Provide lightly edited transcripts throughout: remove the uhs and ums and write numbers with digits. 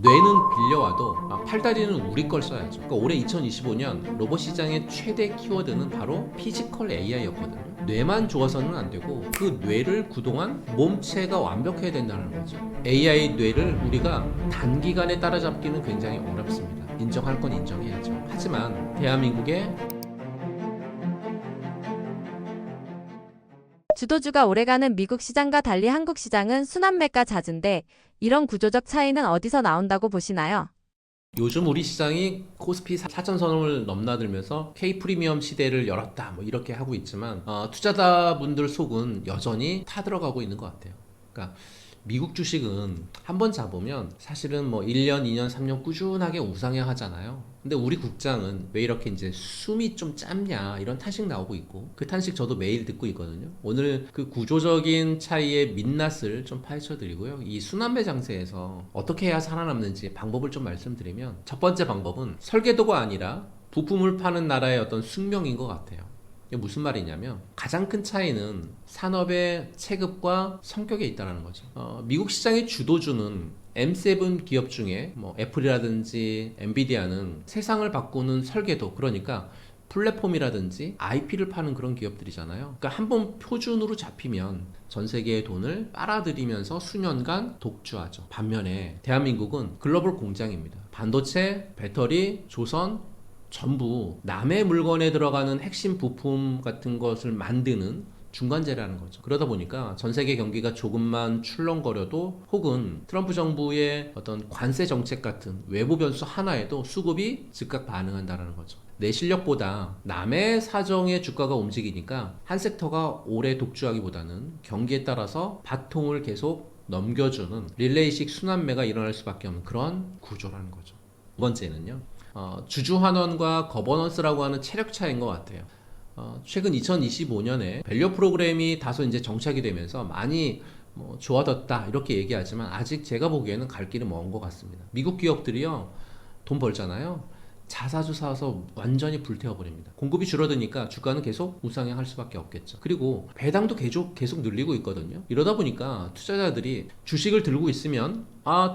뇌는 빌려와도 팔다리는 우리 걸 써야죠. 그러니까 올해 2025년 로봇 시장의 최대 키워드는 바로 피지컬 AI였거든요. 뇌만 좋아서는 안 되고 그 뇌를 그동안 몸체가 완벽해야 된다는 거죠. AI 뇌를 우리가 단기간에 따라잡기는 굉장히 어렵습니다. 인정할 건 인정해야죠. 하지만 대한민국의 주도주가 오래가는 미국 시장과 달리 한국 시장은 순환매가 잦은데 이런 구조적 차이는 어디서 나온다고 보시나요? 요즘 우리 시장이 코스피 4,000선을 넘나들면서 K 프리미엄 시대를 열었다 뭐 이렇게 하고 있지만 투자자분들 속은 여전히 타들어가고 있는 것 같아요. 그러니까 미국 주식은 한번 잡으면 사실은 뭐 1년, 2년, 3년 꾸준하게 우상향 하잖아요. 근데 우리 국장은 왜 이렇게 이제 숨이 좀 짧냐 이런 탄식 나오고 있고 그 탄식 저도 매일 듣고 있거든요. 오늘 그 구조적인 차이의 민낯을 좀 파헤쳐 드리고요. 이 순환매 장세에서 어떻게 해야 살아남는지 방법을 좀 말씀드리면 첫 번째 방법은 설계도가 아니라 부품을 파는 나라의 어떤 숙명인 것 같아요. 이게 무슨 말이냐면 가장 큰 차이는 산업의 체급과 성격에 있다는 거죠. 미국 시장의 주도주는 M7 기업 중에 뭐 애플이라든지 엔비디아는 세상을 바꾸는 설계도, 그러니까 플랫폼이라든지 IP를 파는 그런 기업들이잖아요. 그러니까 한번 표준으로 잡히면 전 세계의 돈을 빨아들이면서 수년간 독주하죠. 반면에 대한민국은 글로벌 공장입니다. 반도체, 배터리, 조선 전부 남의 물건에 들어가는 핵심 부품 같은 것을 만드는 중간재라는 거죠. 그러다 보니까 전 세계 경기가 조금만 출렁거려도 혹은 트럼프 정부의 어떤 관세 정책 같은 외부 변수 하나에도 수급이 즉각 반응한다는 거죠. 내 실력보다 남의 사정에 주가가 움직이니까 한 섹터가 오래 독주하기보다는 경기에 따라서 바통을 계속 넘겨주는 릴레이식 순환매가 일어날 수밖에 없는 그런 구조라는 거죠. 두 번째는요. 주주환원과 거버넌스라고 하는 체력 차이인 것 같아요. 최근 2025년에 밸류 프로그램이 다소 이제 정착이 되면서 많이 좋아졌다 이렇게 얘기하지만 아직 제가 보기에는 갈 길은 먼 것 같습니다. 미국 기업들이요 돈 벌잖아요. 자사주 사서 완전히 불태워버립니다. 공급이 줄어드니까 주가는 계속 우상향할 수밖에 없겠죠. 그리고 배당도 계속 늘리고 있거든요. 이러다 보니까 투자자들이 주식을 들고 있으면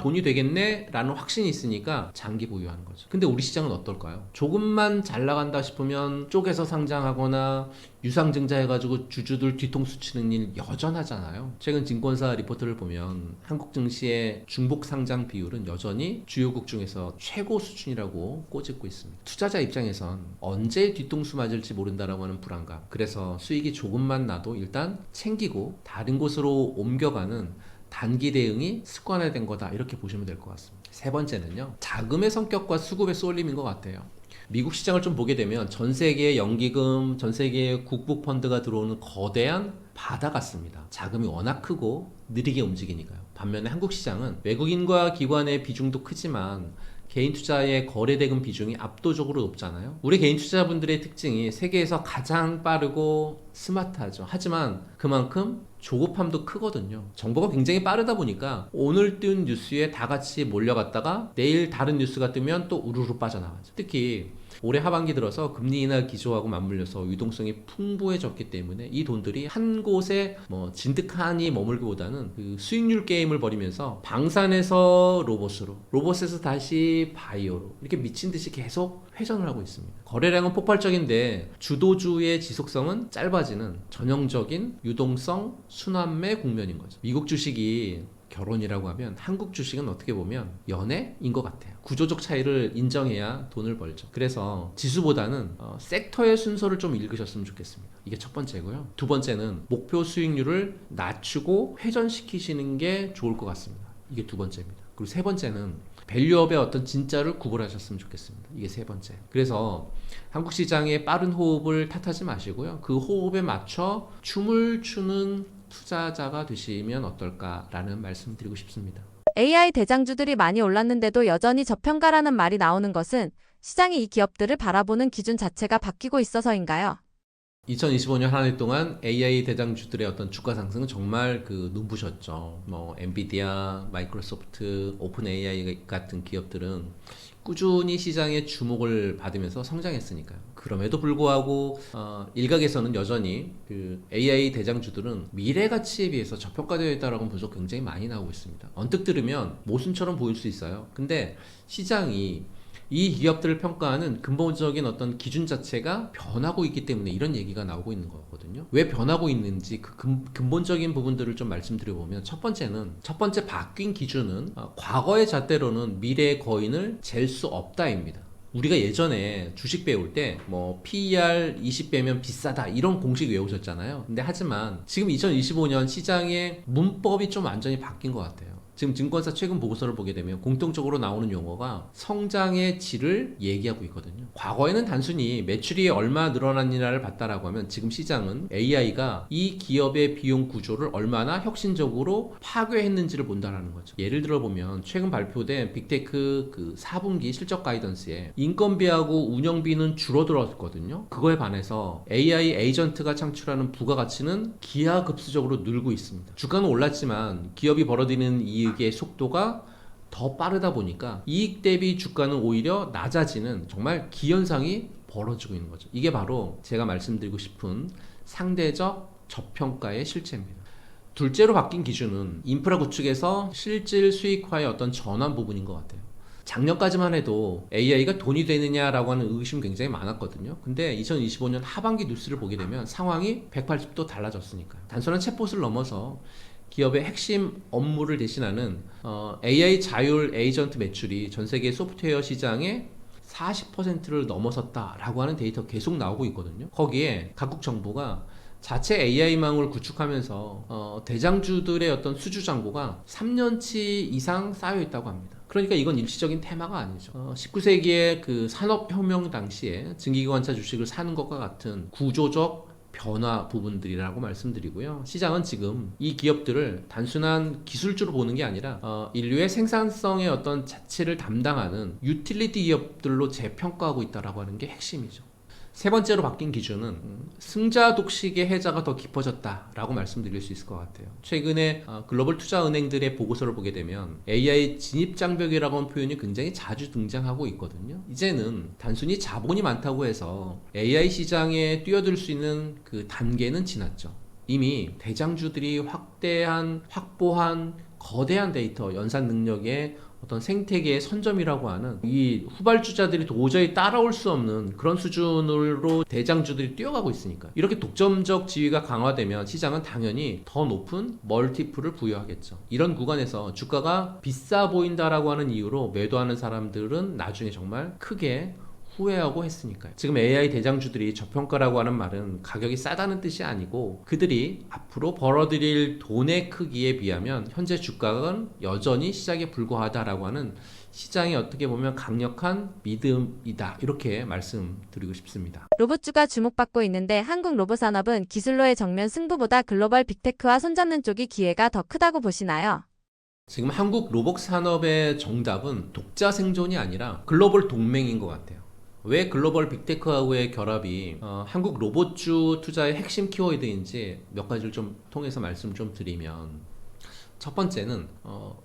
돈이 되겠네 라는 확신이 있으니까 장기 보유하는 거죠. 근데 우리 시장은 어떨까요? 조금만 잘 나간다 싶으면 쪼개서 상장하거나 유상증자 해가지고 주주들 뒤통수 치는 일 여전하잖아요. 최근 증권사 리포트를 보면 한국 증시의 중복 상장 비율은 여전히 주요국 중에서 최고 수준이라고 꼬집고 있습니다. 투자자 입장에선 언제 뒤통수 맞을지 모른다라고 하는 불안감, 그래서 수익이 조금만 나도 일단 챙기고 다른 곳으로 옮겨가는 단기 대응이 습관화된 거다 이렇게 보시면 될 것 같습니다. 세 번째는요, 자금의 성격과 수급의 쏠림인 것 같아요. 미국 시장을 좀 보게 되면 전 세계의 연기금, 전 세계의 국부 펀드가 들어오는 거대한 바다 같습니다. 자금이 워낙 크고 느리게 움직이니까요. 반면에 한국 시장은 외국인과 기관의 비중도 크지만 개인 투자의 거래 대금 비중이 압도적으로 높잖아요. 우리 개인 투자자분들의 특징이 세계에서 가장 빠르고 스마트하죠. 하지만 그만큼 조급함도 크거든요. 정보가 굉장히 빠르다 보니까 오늘 뜬 뉴스에 다 같이 몰려갔다가 내일 다른 뉴스가 뜨면 또 우르르 빠져나가죠. 특히 올해 하반기 들어서 금리 인하 기조하고 맞물려서 유동성이 풍부해졌기 때문에 이 돈들이 한 곳에 진득하니 머물기보다는 그 수익률 게임을 벌이면서 방산에서 로봇으로, 로봇에서 다시 바이오로 이렇게 미친 듯이 계속 회전을 하고 있습니다. 거래량은 폭발적인데 주도주의 지속성은 짧아지는 전형적인 유동성 순환매 국면인 거죠. 미국 주식이 결혼이라고 하면 한국 주식은 어떻게 보면 연애인 것 같아요. 구조적 차이를 인정해야 돈을 벌죠. 그래서 지수보다는 섹터의 순서를 좀 읽으셨으면 좋겠습니다. 이게 첫 번째고요. 두 번째는 목표 수익률을 낮추고 회전시키시는 게 좋을 것 같습니다. 이게 두 번째입니다. 그리고 세 번째는 밸류업의 어떤 진짜를 구분하셨으면 좋겠습니다. 이게 세 번째. 그래서 한국 시장의 빠른 호흡을 탓하지 마시고요. 그 호흡에 맞춰 춤을 추는 투자자가 되시면 어떨까라는 말씀 드리고 싶습니다. AI 대장주들이 많이 올랐는데도 여전히 저평가라는 말이 나오는 것은 시장이 이 기업들을 바라보는 기준 자체가 바뀌고 있어서인가요? 2025년 한 해 동안 AI 대장주들의 어떤 주가 상승은 정말 눈부셨죠. 뭐 엔비디아, 마이크로소프트, 오픈 AI 같은 기업들은 꾸준히 시장의 주목을 받으면서 성장했으니까요. 그럼에도 불구하고 일각에서는 여전히 AI 대장주들은 미래 가치에 비해서 저평가되어 있다라고 분석 굉장히 많이 나오고 있습니다. 언뜻 들으면 모순처럼 보일 수 있어요. 근데 시장이 이 기업들을 평가하는 근본적인 어떤 기준 자체가 변하고 있기 때문에 이런 얘기가 나오고 있는 거거든요. 왜 변하고 있는지 그 근본적인 부분들을 좀 말씀드려보면, 첫 번째 바뀐 기준은 과거의 잣대로는 미래의 거인을 잴 수 없다입니다. 우리가 예전에 주식 배울 때 뭐 PER 20배면 비싸다 이런 공식 외우셨잖아요. 근데 하지만 지금 2025년 시장의 문법이 좀 완전히 바뀐 것 같아요. 지금 증권사 최근 보고서를 보게 되면 공통적으로 나오는 용어가 성장의 질을 얘기하고 있거든요. 과거에는 단순히 매출이 얼마 늘어났느냐를 봤다라고 하면, 지금 시장은 AI가 이 기업의 비용 구조를 얼마나 혁신적으로 파괴했는지를 본다라는 거죠. 예를 들어 보면 최근 발표된 빅테크 4분기 실적 가이던스에 인건비하고 운영비는 줄어들었거든요. 그거에 반해서 AI 에이전트가 창출하는 부가가치는 기하급수적으로 늘고 있습니다. 주가는 올랐지만 기업이 벌어들이는 이익의 속도가 더 빠르다 보니까 이익 대비 주가는 오히려 낮아지는 정말 기현상이 벌어지고 있는 거죠. 이게 바로 제가 말씀드리고 싶은 상대적 저평가의 실체입니다. 둘째로 바뀐 기준은 인프라 구축에서 실질 수익화의 어떤 전환 부분인 것 같아요. 작년까지만 해도 AI가 돈이 되느냐라고 하는 의심이 굉장히 많았거든요. 근데 2025년 하반기 뉴스를 보게 되면 상황이 180도 달라졌으니까요. 단순한 챗봇을 넘어서 기업의 핵심 업무를 대신하는 AI 자율 에이전트 매출이 전 세계 소프트웨어 시장의 40%를 넘어섰다라고 하는 데이터 계속 나오고 있거든요. 거기에 각국 정부가 자체 AI망을 구축하면서 대장주들의 어떤 수주 잔고가 3년치 이상 쌓여 있다고 합니다. 그러니까 이건 일시적인 테마가 아니죠. 19세기의 그 산업혁명 당시에 증기기관차 주식을 사는 것과 같은 구조적 변화 부분들이라고 말씀드리고요. 시장은 지금 이 기업들을 단순한 기술주로 보는 게 아니라 인류의 생산성의 어떤 자체를 담당하는 유틸리티 기업들로 재평가하고 있다라고 하는 게 핵심이죠. 세 번째로 바뀐 기준은 승자 독식의 해자가 더 깊어졌다라고 말씀드릴 수 있을 것 같아요. 최근에 글로벌 투자은행들의 보고서를 보게 되면 AI 진입장벽이라고 하는 표현이 굉장히 자주 등장하고 있거든요. 이제는 단순히 자본이 많다고 해서 AI 시장에 뛰어들 수 있는 그 단계는 지났죠. 이미 대장주들이 확보한 거대한 데이터 연산 능력의 어떤 생태계의 선점이라고 하는 이 후발주자들이 도저히 따라올 수 없는 그런 수준으로 대장주들이 뛰어가고 있으니까, 이렇게 독점적 지위가 강화되면 시장은 당연히 더 높은 멀티플을 부여하겠죠. 이런 구간에서 주가가 비싸 보인다라고 하는 이유로 매도하는 사람들은 나중에 정말 크게 후회하고 했으니까요. 지금 AI 대장주들이 저평가라고 하는 말은 가격이 싸다는 뜻이 아니고, 그들이 앞으로 벌어들일 돈의 크기에 비하면 현재 주가는 여전히 시작에 불과하다라고 하는 시장이 어떻게 보면 강력한 믿음이다, 이렇게 말씀드리고 싶습니다. 로봇주가 주목받고 있는데 한국 로봇 산업은 기술로의 정면 승부보다 글로벌 빅테크와 손잡는 쪽이 기회가 더 크다고 보시나요? 지금 한국 로봇 산업의 정답은 독자 생존이 아니라 글로벌 동맹인 것 같아요. 왜 글로벌 빅테크하고의 결합이 한국 로봇주 투자의 핵심 키워드인지 몇 가지를 좀 통해서 말씀 좀 드리면, 첫 번째는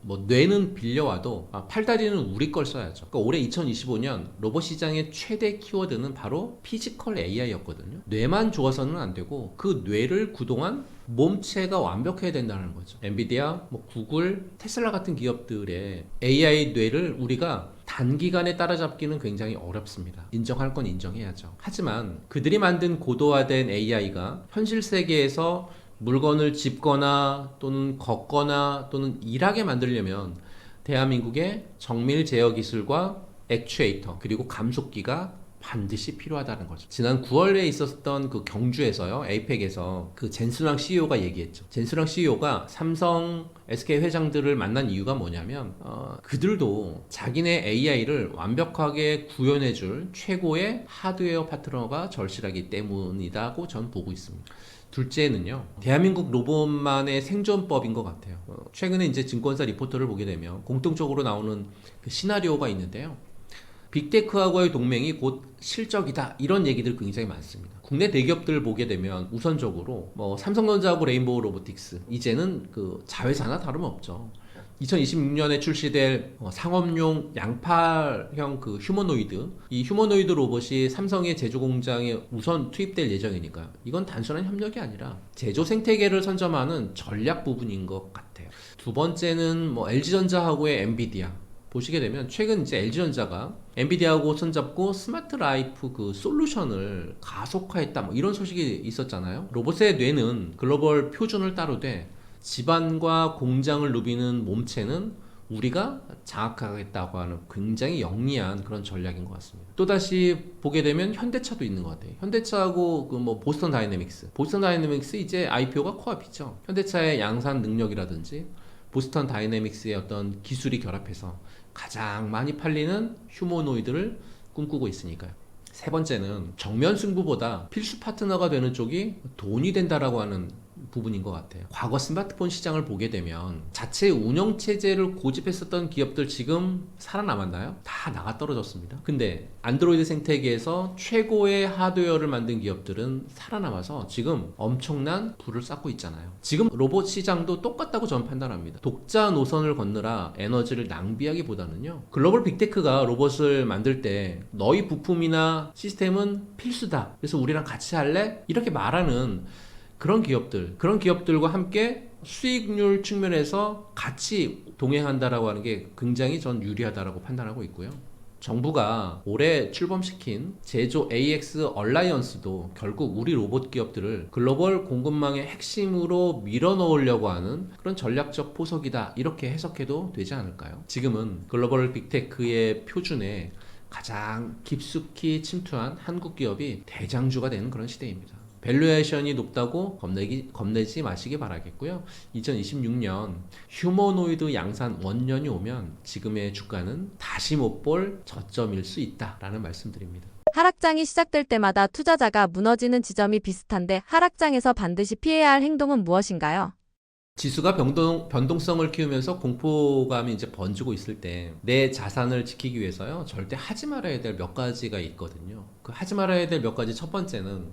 뭐 뇌는 빌려와도 팔다리는 우리 걸 써야죠. 그러니까 올해 2025년 로봇 시장의 최대 키워드는 바로 피지컬 AI였거든요. 뇌만 좋아서는 안 되고 그 뇌를 구동한 몸체가 완벽해야 된다는 거죠. 엔비디아, 뭐 구글, 테슬라 같은 기업들의 AI 뇌를 우리가 단기간에 따라잡기는 굉장히 어렵습니다. 인정할 건 인정해야죠. 하지만 그들이 만든 고도화된 AI가 현실 세계에서 물건을 짚거나 또는 걷거나 또는 일하게 만들려면 대한민국의 정밀 제어 기술과 액추에이터 그리고 감속기가 반드시 필요하다는 거죠. 지난 9월에 있었던 그 경주에서요, 에이펙에서 그 젠순왕 CEO가 얘기했죠. 젠순왕 CEO가 삼성, SK 회장들을 만난 이유가 뭐냐면 그들도 자기네 AI를 완벽하게 구현해줄 최고의 하드웨어 파트너가 절실하기 때문이라고 전 보고 있습니다. 둘째는요, 대한민국 로봇만의 생존법인 것 같아요. 최근에 이제 증권사 리포터를 보게 되면 공통적으로 나오는 그 시나리오가 있는데요. 빅테크하고의 동맹이 곧 실적이다 이런 얘기들 굉장히 많습니다. 국내 대기업들 보게 되면 우선적으로 뭐 삼성전자하고 레인보우 로보틱스 이제는 그 자회사나 다름없죠. 2026년에 출시될 상업용 양팔형 그 휴머노이드, 이 휴머노이드 로봇이 삼성의 제조 공장에 우선 투입될 예정이니까요. 이건 단순한 협력이 아니라 제조 생태계를 선점하는 전략 부분인 것 같아요. 두 번째는 뭐 LG전자하고의 엔비디아. 보시게 되면 최근 이제 LG전자가 엔비디아하고 손잡고 스마트 라이프 그 솔루션을 가속화했다 뭐 이런 소식이 있었잖아요. 로봇의 뇌는 글로벌 표준을 따르되 집안과 공장을 누비는 몸체는 우리가 장악하겠다고 하는 굉장히 영리한 그런 전략인 것 같습니다. 또다시 보게 되면 현대차도 있는 것 같아요. 현대차하고 그 뭐 보스턴 다이내믹스 이제 IPO가 코앞이죠. 현대차의 양산 능력이라든지 보스턴 다이내믹스의 어떤 기술이 결합해서 가장 많이 팔리는 휴머노이드를 꿈꾸고 있으니까요. 세 번째는 정면 승부보다 필수 파트너가 되는 쪽이 돈이 된다라고 하는 부분인 것 같아요. 과거 스마트폰 시장을 보게 되면 자체 운영 체제를 고집했었던 기업들 지금 살아남았나요? 다 나가 떨어졌습니다. 근데 안드로이드 생태계에서 최고의 하드웨어를 만든 기업들은 살아남아서 지금 엄청난 부를 쌓고 있잖아요. 지금 로봇 시장도 똑같다고 저는 판단합니다. 독자 노선을 건너라 에너지를 낭비하기보다는요, 글로벌 빅테크가 로봇을 만들 때 너희 부품이나 시스템은 필수다, 그래서 우리랑 같이 할래? 이렇게 말하는 그런 기업들과 함께 수익률 측면에서 같이 동행한다라고 하는 게 굉장히 전 유리하다라고 판단하고 있고요. 정부가 올해 출범시킨 제조 AX 얼라이언스도 결국 우리 로봇 기업들을 글로벌 공급망의 핵심으로 밀어넣으려고 하는 그런 전략적 포석이다, 이렇게 해석해도 되지 않을까요? 지금은 글로벌 빅테크의 표준에 가장 깊숙이 침투한 한국 기업이 대장주가 되는 그런 시대입니다. 밸류에이션이 높다고 겁내지 마시기 바라겠고요. 2026년 휴머노이드 양산 원년이 오면 지금의 주가는 다시 못 볼 저점일 수 있다라는 말씀드립니다. 하락장이 시작될 때마다 투자자가 무너지는 지점이 비슷한데 하락장에서 반드시 피해야 할 행동은 무엇인가요? 지수가 변동성을 키우면서 공포감이 이제 번지고 있을 때 내 자산을 지키기 위해서요, 절대 하지 말아야 될 몇 가지가 있거든요. 그 하지 말아야 될 몇 가지, 첫 번째는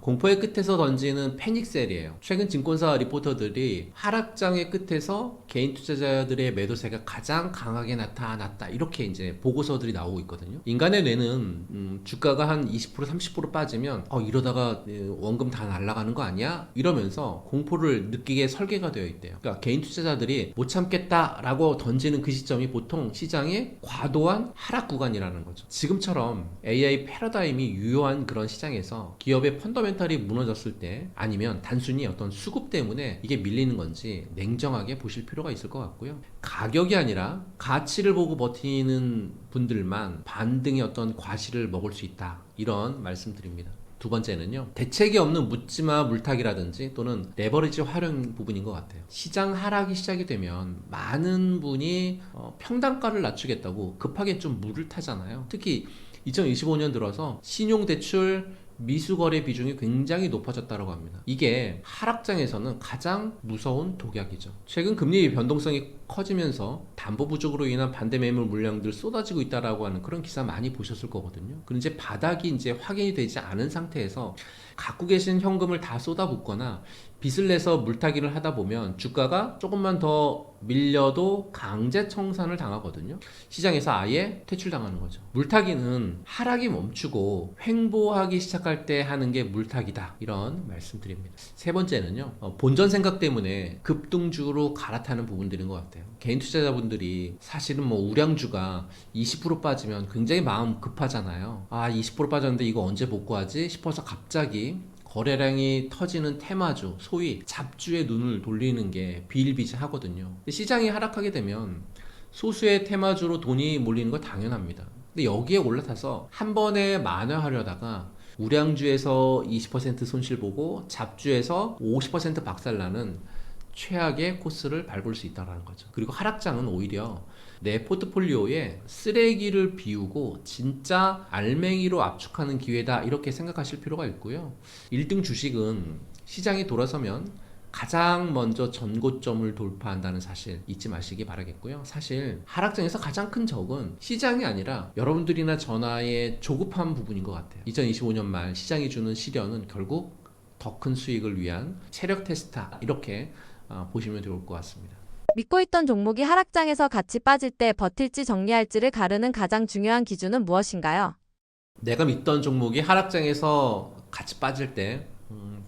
공포의 끝에서 던지는 패닉셀이에요. 최근 증권사 리포터들이 하락장의 끝에서 개인 투자자들의 매도세가 가장 강하게 나타났다, 이렇게 이제 보고서들이 나오고 있거든요. 인간의 뇌는 주가가 한 20% 30% 빠지면 이러다가 원금 다 날아가는 거 아니야? 이러면서 공포를 느끼게 설계가 되어 있대요. 그러니까 개인 투자자들이 못 참겠다라고 던지는 그 시점이 보통 시장의 과도한 하락 구간이라는 거죠. 지금처럼 AI 패러다임이 유효한 그런 시장에서 기업의 펀더멘탈이 무너졌을 때, 아니면 단순히 어떤 수급 때문에 이게 밀리는 건지 냉정하게 보실 필요가 있을 것 같고요. 가격이 아니라 가치를 보고 버티는 분들만 반등의 어떤 과실을 먹을 수 있다, 이런 말씀드립니다. 두 번째는요, 대책이 없는 묻지마 물타기라든지 또는 레버리지 활용 부분인 것 같아요. 시장 하락이 시작이 되면 많은 분이 평단가를 낮추겠다고 급하게 좀 물을 타잖아요. 특히 2025년 들어서 신용대출 미수거래 비중이 굉장히 높아졌다고 합니다. 이게 하락장에서는 가장 무서운 독약이죠. 최근 금리 변동성이 커지면서 담보 부족으로 인한 반대 매물 물량들 쏟아지고 있다라고 하는 그런 기사 많이 보셨을 거거든요. 그런데 이제 바닥이 이제 확인이 되지 않은 상태에서 갖고 계신 현금을 다 쏟아붓거나 빚을 내서 물타기를 하다 보면 주가가 조금만 더 밀려도 강제 청산을 당하거든요. 시장에서 아예 퇴출당하는 거죠. 물타기는 하락이 멈추고 횡보하기 시작할 때 하는 게 물타기다, 이런 말씀드립니다. 세 번째는요, 본전 생각 때문에 급등주로 갈아타는 부분들인 것 같아요. 개인 투자자분들이 사실은 뭐 우량주가 20% 빠지면 굉장히 마음 급하잖아요. 20% 빠졌는데 이거 언제 복구하지 싶어서 갑자기 거래량이 터지는 테마주, 소위 잡주의 눈을 돌리는 게 비일비재하거든요. 시장이 하락하게 되면 소수의 테마주로 돈이 몰리는 거 당연합니다. 근데 여기에 올라타서 한 번에 만회하려다가 우량주에서 20% 손실 보고 잡주에서 50% 박살나는 최악의 코스를 밟을 수 있다는 거죠. 그리고 하락장은 오히려 내 포트폴리오에 쓰레기를 비우고 진짜 알맹이로 압축하는 기회다, 이렇게 생각하실 필요가 있고요. 1등 주식은 시장이 돌아서면 가장 먼저 전고점을 돌파한다는 사실 잊지 마시기 바라겠고요. 사실 하락장에서 가장 큰 적은 시장이 아니라 여러분들이나 전화의 조급한 부분인 것 같아요. 2025년 말 시장이 주는 시련은 결국 더 큰 수익을 위한 체력 테스트다, 이렇게 보시면 좋을 것 같습니다. 믿고 있던 종목이 하락장에서 같이 빠질 때 버틸지 정리할지를 가르는 가장 중요한 기준은 무엇인가요? 내가 믿던 종목이 하락장에서 같이 빠질 때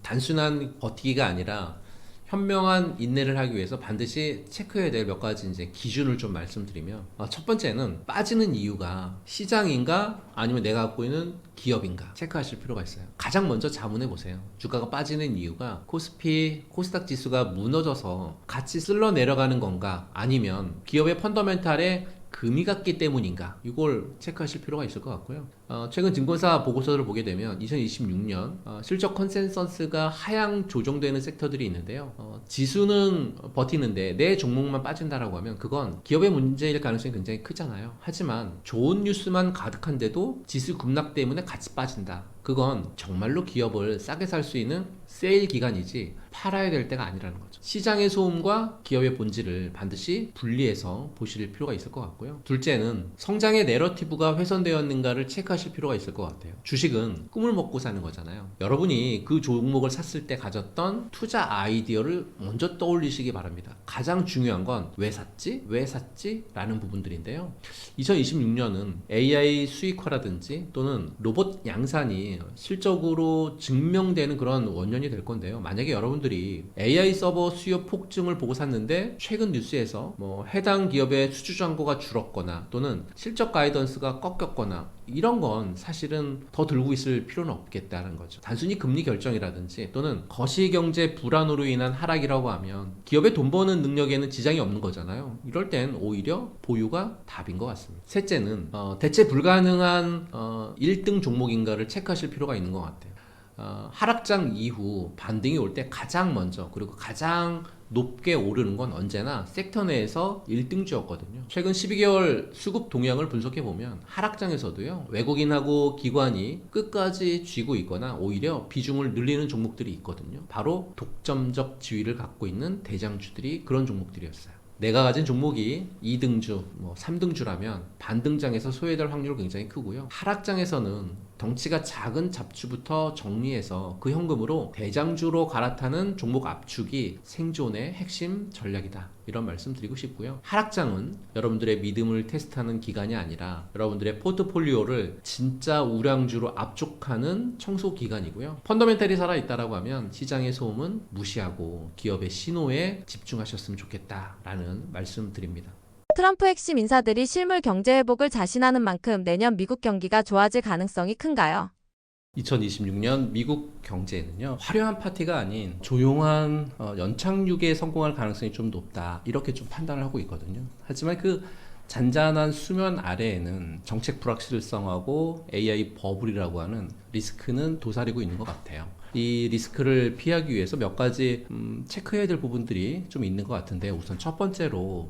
단순한 버티기가 아니라 현명한 인내를 하기 위해서 반드시 체크해야 될 몇 가지 이제 기준을 좀 말씀드리면, 첫 번째는 빠지는 이유가 시장인가 아니면 내가 갖고 있는 기업인가 체크하실 필요가 있어요. 가장 먼저 자문해 보세요. 주가가 빠지는 이유가 코스피, 코스닥 지수가 무너져서 같이 쓸러 내려가는 건가, 아니면 기업의 펀더멘탈에 금이 갔기 때문인가, 이걸 체크하실 필요가 있을 것 같고요. 최근 증권사 보고서를 보게 되면 2026년 실적 컨센서스가 하향 조정되는 섹터들이 있는데요. 지수는 버티는데 내 종목만 빠진다라고 하면 그건 기업의 문제일 가능성이 굉장히 크잖아요. 하지만 좋은 뉴스만 가득한데도 지수 급락 때문에 같이 빠진다, 그건 정말로 기업을 싸게 살 수 있는 세일 기간이지 팔아야 될 때가 아니라는 거죠. 시장의 소음과 기업의 본질을 반드시 분리해서 보실 필요가 있을 것 같고요. 둘째는 성장의 내러티브가 훼손되었는가를 체크하실 필요가 있을 것 같아요. 주식은 꿈을 먹고 사는 거잖아요. 여러분이 그 종목을 샀을 때 가졌던 투자 아이디어를 먼저 떠올리시기 바랍니다. 가장 중요한 건 왜 샀지? 왜 샀지? 라는 부분들인데요. 2026년은 AI 수익화라든지 또는 로봇 양산이 실적으로 증명되는 그런 원년이 될 건데요. 만약에 여러분들이 AI 서버 수요 폭증을 보고 샀는데 최근 뉴스에서 해당 기업의 수주 잔고가 줄었거나 또는 실적 가이던스가 꺾였거나, 이런 건 사실은 더 들고 있을 필요는 없겠다는 거죠. 단순히 금리 결정이라든지 또는 거시경제 불안으로 인한 하락이라고 하면 기업의 돈 버는 능력에는 지장이 없는 거잖아요. 이럴 땐 오히려 보유가 답인 것 같습니다. 셋째는 대체 불가능한 1등 종목인가를 체크하실 필요가 있는 것 같아요. 하락장 이후 반등이 올 때 가장 먼저 그리고 가장 높게 오르는 건 언제나 섹터 내에서 1등주였거든요. 최근 12개월 수급 동향을 분석해 보면 하락장에서도요, 외국인하고 기관이 끝까지 쥐고 있거나 오히려 비중을 늘리는 종목들이 있거든요. 바로 독점적 지위를 갖고 있는 대장주들이 그런 종목들이었어요. 내가 가진 종목이 2등주, 3등주라면 반등장에서 소외될 확률이 굉장히 크고요. 하락장에서는 덩치가 작은 잡주부터 정리해서 그 현금으로 대장주로 갈아타는 종목 압축이 생존의 핵심 전략이다, 이런 말씀 드리고 싶고요. 하락장은 여러분들의 믿음을 테스트하는 기간이 아니라 여러분들의 포트폴리오를 진짜 우량주로 압축하는 청소 기간이고요. 펀더멘탈이 살아있다라고 하면 시장의 소음은 무시하고 기업의 신호에 집중하셨으면 좋겠다라는 말씀 드립니다. 트럼프 핵심 인사들이 실물 경제 회복을 자신하는 만큼 내년 미국 경기가 좋아질 가능성이 큰가요? 2026년 미국 경제는요, 화려한 파티가 아닌 조용한 연착륙에 성공할 가능성이 좀 높다, 이렇게 좀 판단을 하고 있거든요. 하지만 그 잔잔한 수면 아래에는 정책 불확실성하고 AI 버블이라고 하는 리스크는 도사리고 있는 것 같아요. 이 리스크를 피하기 위해서 몇 가지 체크해야 될 부분들이 좀 있는 것 같은데, 우선 첫 번째로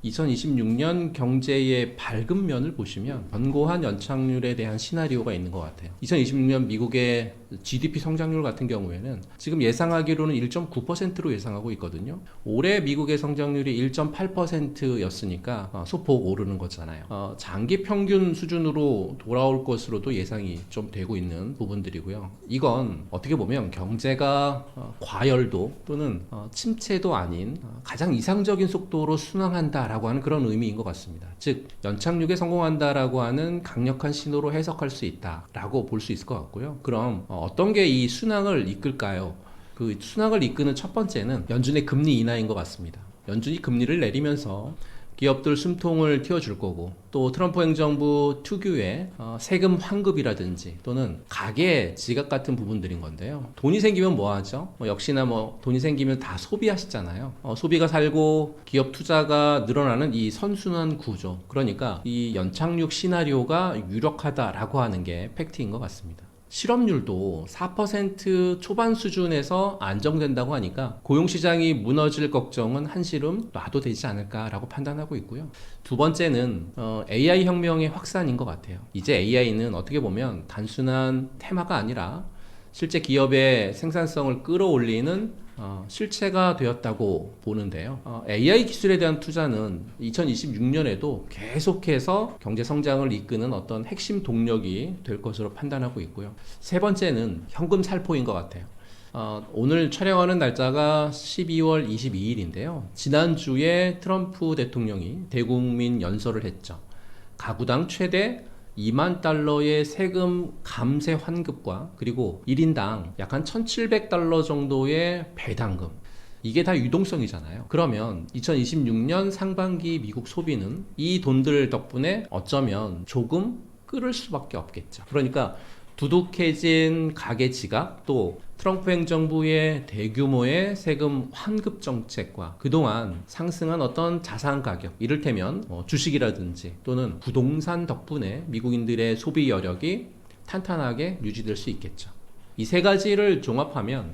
2026년 경제의 밝은 면을 보시면 견고한 연착률에 대한 시나리오가 있는 것 같아요. 2026년 미국의 GDP 성장률 같은 경우에는 지금 예상하기로는 1.9%로 예상하고 있거든요. 올해 미국의 성장률이 1.8%였으니까 소폭 오르는 거잖아요. 장기 평균 수준으로 돌아올 것으로도 예상이 좀 되고 있는 부분들이고요. 이건 어떻게 보면 경제가 과열도 또는 침체도 아닌 가장 이상적인 속도로 순항한다 라고 하는 그런 의미인 것 같습니다. 즉 연착륙에 성공한다라고 하는 강력한 신호로 해석할 수 있다라고 볼 수 있을 것 같고요. 그럼 어떤 게 이 순항을 이끌까요? 그 순항을 이끄는 첫 번째는 연준의 금리 인하인 것 같습니다. 연준이 금리를 내리면서 기업들 숨통을 틔워줄 거고, 또 트럼프 행정부 특유의 세금 환급이라든지 또는 가계 지갑 같은 부분들인 건데요. 돈이 생기면 뭐 하죠? 역시나 돈이 생기면 다 소비하시잖아요. 소비가 살고 기업 투자가 늘어나는 이 선순환 구조, 그러니까 이 연착륙 시나리오가 유력하다라고 하는 게 팩트인 것 같습니다. 실업률도 4% 초반 수준에서 안정된다고 하니까 고용시장이 무너질 걱정은 한시름 놔도 되지 않을까라고 판단하고 있고요. 두 번째는 AI 혁명의 확산인 것 같아요. 이제 AI는 어떻게 보면 단순한 테마가 아니라 실제 기업의 생산성을 끌어올리는 실체가 되었다고 보는데요. AI 기술에 대한 투자는 2026년에도 계속해서 경제 성장을 이끄는 어떤 핵심 동력이 될 것으로 판단하고 있고요. 세 번째는 현금 살포인 것 같아요. 오늘 촬영하는 날짜가 12월 22일인데요. 지난주에 트럼프 대통령이 대국민 연설을 했죠. 가구당 최대 2만 달러의 세금 감세 환급과 그리고 1인당 약 한 1,700달러 정도의 배당금. 이게 다 유동성이잖아요. 그러면 2026년 상반기 미국 소비는 이 돈들 덕분에 어쩌면 조금 끓을 수밖에 없겠죠. 그러니까 두둑해진 가계 지갑, 또 트럼프 행정부의 대규모의 세금 환급 정책과 그동안 상승한 어떤 자산 가격, 이를테면 주식이라든지 또는 부동산 덕분에 미국인들의 소비 여력이 탄탄하게 유지될 수 있겠죠. 이 세 가지를 종합하면